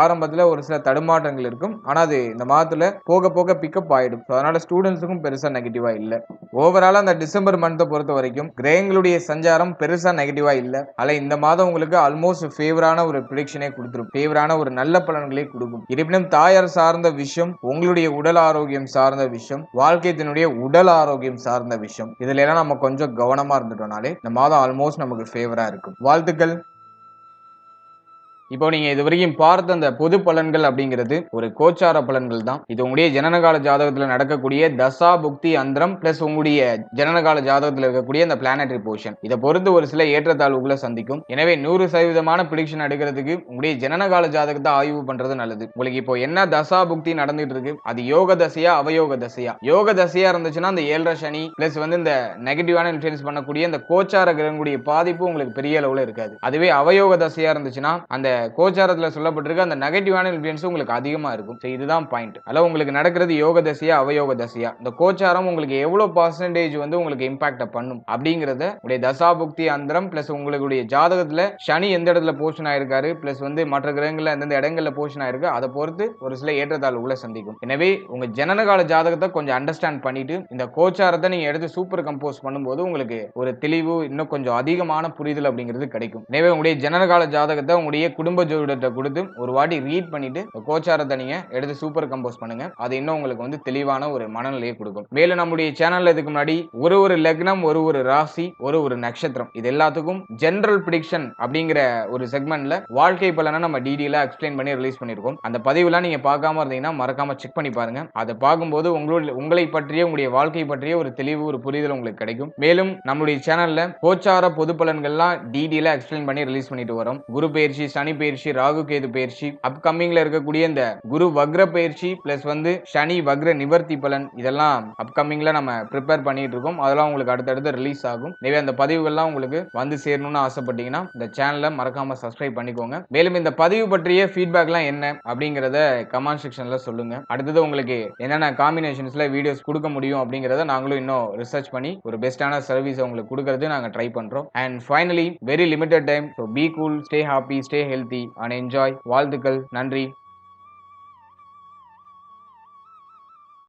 ஆரம்பத்துல ஒரு சில தடுமாற்றங்கள் இருக்கும். ஆனா அது இந்த மாதத்துல போக போக பிக்கப் ஆயிடும். அதனால ஸ்டூடெண்ட்ஸுக்கும் பெருசா நெகட்டிவா இல்ல. ஓவராலா அந்த டிசம்பர் மந்த்தை பொறுத்த வரைக்கும் கிரகங்களுடைய சஞ்சாரம் பெருசா நெகட்டிவா இல்ல. ஆனா இந்த மாதம் உங்களுக்கு ஆல்மோஸ்ட் ஃபேவரான ஒரு ப்ரெடிக்ஷனே கொடுத்துரும். ஃபேவரான ஒரு நல்ல பலன்களே கொடுக்கும். இருப்பினும் தாயார் சார்ந்த விஷயம், உங்களுடைய உடல் ஆரோக்கியம் சார்ந்த விஷயம், வாழ்க்கையினுடைய உடல் ஆரோக்கியம் சார்ந்த விஷயம், இதுல எல்லாம் நம்ம கொஞ்சம் கவனமா இருந்துட்டோம்னாலே இந்த மாதம் ஆல்மோஸ்ட் நமக்கு ஃபேவரா இருக்கும். வாழ்த்துக்கள். இப்போ நீங்க இதுவரைக்கும் பார்த்த அந்த பொது பலன்கள் அப்படிங்கிறது ஒரு கோச்சார பலன்கள் தான். இது உங்களுடைய ஜனனகால ஜாதகத்துல நடக்கக்கூடிய தசா புக்தி அந்தரம் பிளஸ் உங்களுடைய ஜனனகால ஜாதகத்துல இருக்கக்கூடிய அந்த பிளானட்டரி போர்ஷன், இதை பொறுத்து ஒரு சில ஏற்றத்தாழ்வுகளை சந்திக்கும். எனவே 100% பிரிடிக்ஷன் எடுக்கிறதுக்கு உங்களுடைய ஜனனகால ஜாதகத்தை ஆய்வு பண்றது நல்லது. உங்களுக்கு இப்போ என்ன தசா புக்தி நடந்துட்டு இருக்கு, அது யோக தசையா அவயோக தசையா? யோக தசையா இருந்துச்சுன்னா அந்த 7.5 சனி பிளஸ் இந்த நெகட்டிவான இன்ஃபுளுன்ஸ் பண்ணக்கூடிய அந்த கோச்சார கிரகங்களுடைய பாதிப்பு உங்களுக்கு பெரிய அளவுல இருக்காது. அதுவே அவயோக தசையா இருந்துச்சுன்னா அந்த கோச்சாரத்துல சொல்லப்பட்டிருக்க அந்த நெகட்டிவான இன்ஃப்ளூயன்ஸ் உங்களுக்கு அதிகமா இருக்கும். இதுதான் பாயிண்ட். அதனால உங்களுக்கு நடக்கிறது யோக தசையா அவயோக தசையா, இந்த கோச்சாரம் உங்களுக்கு எவ்வளவு பர்சன்டேஜ் உங்களுக்கு இம்பாக்ட் பண்ணும் அப்படிங்கறத உடைய தசாபுக்தி அந்தரம் பிளஸ் உங்களுடைய ஜாதகத்துல சனி எந்த இடத்துல போஷன் ஆயிருக்காரு பிளஸ் மற்ற கிரகங்கள்ல எந்தெந்த இடங்கள்ல போஷன் ஆயிருக்கு அதை பொறுத்து ஒரு சில ஏற்றத்தாழ்வுகளை சந்திக்கும். எனவே உங்க ஜனனகால ஜாதகத்தை கொஞ்சம் அண்டர்ஸ்டாண்ட் பண்ணிட்டு இந்த கோச்சாரத்தை நீங்க எடுத்து சூப்பர் கம்போஸ் பண்ணும்போது உங்களுக்கு ஒரு தெளிவு, இன்னும் கொஞ்சம் அதிகமான புரிதல் அப்படிங்கிறது கிடைக்கும். எனவே உங்களுடைய ஜனனகால ஜாதகத்தை உங்களுடைய குடும்ப ஜோதிடத்தை கொடுத்து ஒரு வாட்டி ரீட் பண்ணிட்டு கோச்சாரத்தை நீங்க எடுத்து சூப்பர் கம்போஸ் பண்ணுங்க. அது இன்னும் உங்களுக்கு தெளிவான ஒரு மனநிலையை கொடுக்கும். மேலும் நம்முடைய சேனல்ல இதுக்கு முன்னாடி ஒரு லக்னம், ஒரு ராசி, ஒரு நட்சத்திரம், இது எல்லாத்துக்கும் ஜெனரல் பிரிடிக்ஷன் அப்படிங்கிற ஒரு செக்மெண்ட்ல வாழ்க்கை பலனை நம்ம டீடைலா எக்ஸ்பிளைன் பண்ணி ரிலீஸ் பண்ணிருக்கோம். அந்த பதிவுலாம் நீங்க பார்க்காம இருந்தீங்கன்னா மறக்காம செக் பண்ணி பாருங்க. அதை பார்க்கும்போது உங்களை பற்றிய உங்களுடைய வாழ்க்கை பற்றிய ஒரு தெளிவு, ஒரு புரிதல் உங்களுக்கு கிடைக்கும். மேலும் நம்முடைய சேனல்ல கோச்சார பொது பலன்கள்லாம் டீடைலா எக்ஸ்பிளைன் பண்ணி ரிலீஸ் பண்ணிட்டு வரோம். குரு பயிற்சி, சனி பயிற்சி, ராகு கேது பயிற்சி, அப்கமிங்ல இருக்கக்கூடிய இந்த குரு வக்ர பயிற்சி பிளஸ் சனி வக்ர நிவர்த்தி பலன், இதெல்லாம் அப்கமிங்ல நம்ம ப்ரிப்பேர் பண்ணிட்டு இருக்கோம். அதெல்லாம் உங்களுக்கு அடுத்தடுத்து ரிலீஸ் ஆகும். எனவே அந்த பதிவுகள்லாம் உங்களுக்கு வந்து சேரணும்னு ஆசைப்பட்டீங்கன்னா இந்த சேனலை மறக்காம சப்ஸ்கிரைப் பண்ணிக்கோங்க. மேலும் இந்த பதிவு பற்றிய ஃபீட்பேக்லாம் என்ன அப்படிங்கறத கமெண்ட் செக்ஷன்ல சொல்லுங்க. அடுத்தது உங்களுக்கு என்னென்ன காம்பினேஷன்ஸ்ல வீடியோஸ் கொடுக்க முடியும் அப்படிங்கறத நாங்களும் இன்னும் ரிசர்ச் பண்ணி ஒரு பெஸ்டான சர்வீஸ் உங்களுக்கு கொடுக்கறது நாங்க ட்ரை பண்றோம். And finally very limited time, so be cool, stay happy, stay healthy and enjoy. வாழ்த்துக்கள். நன்றி.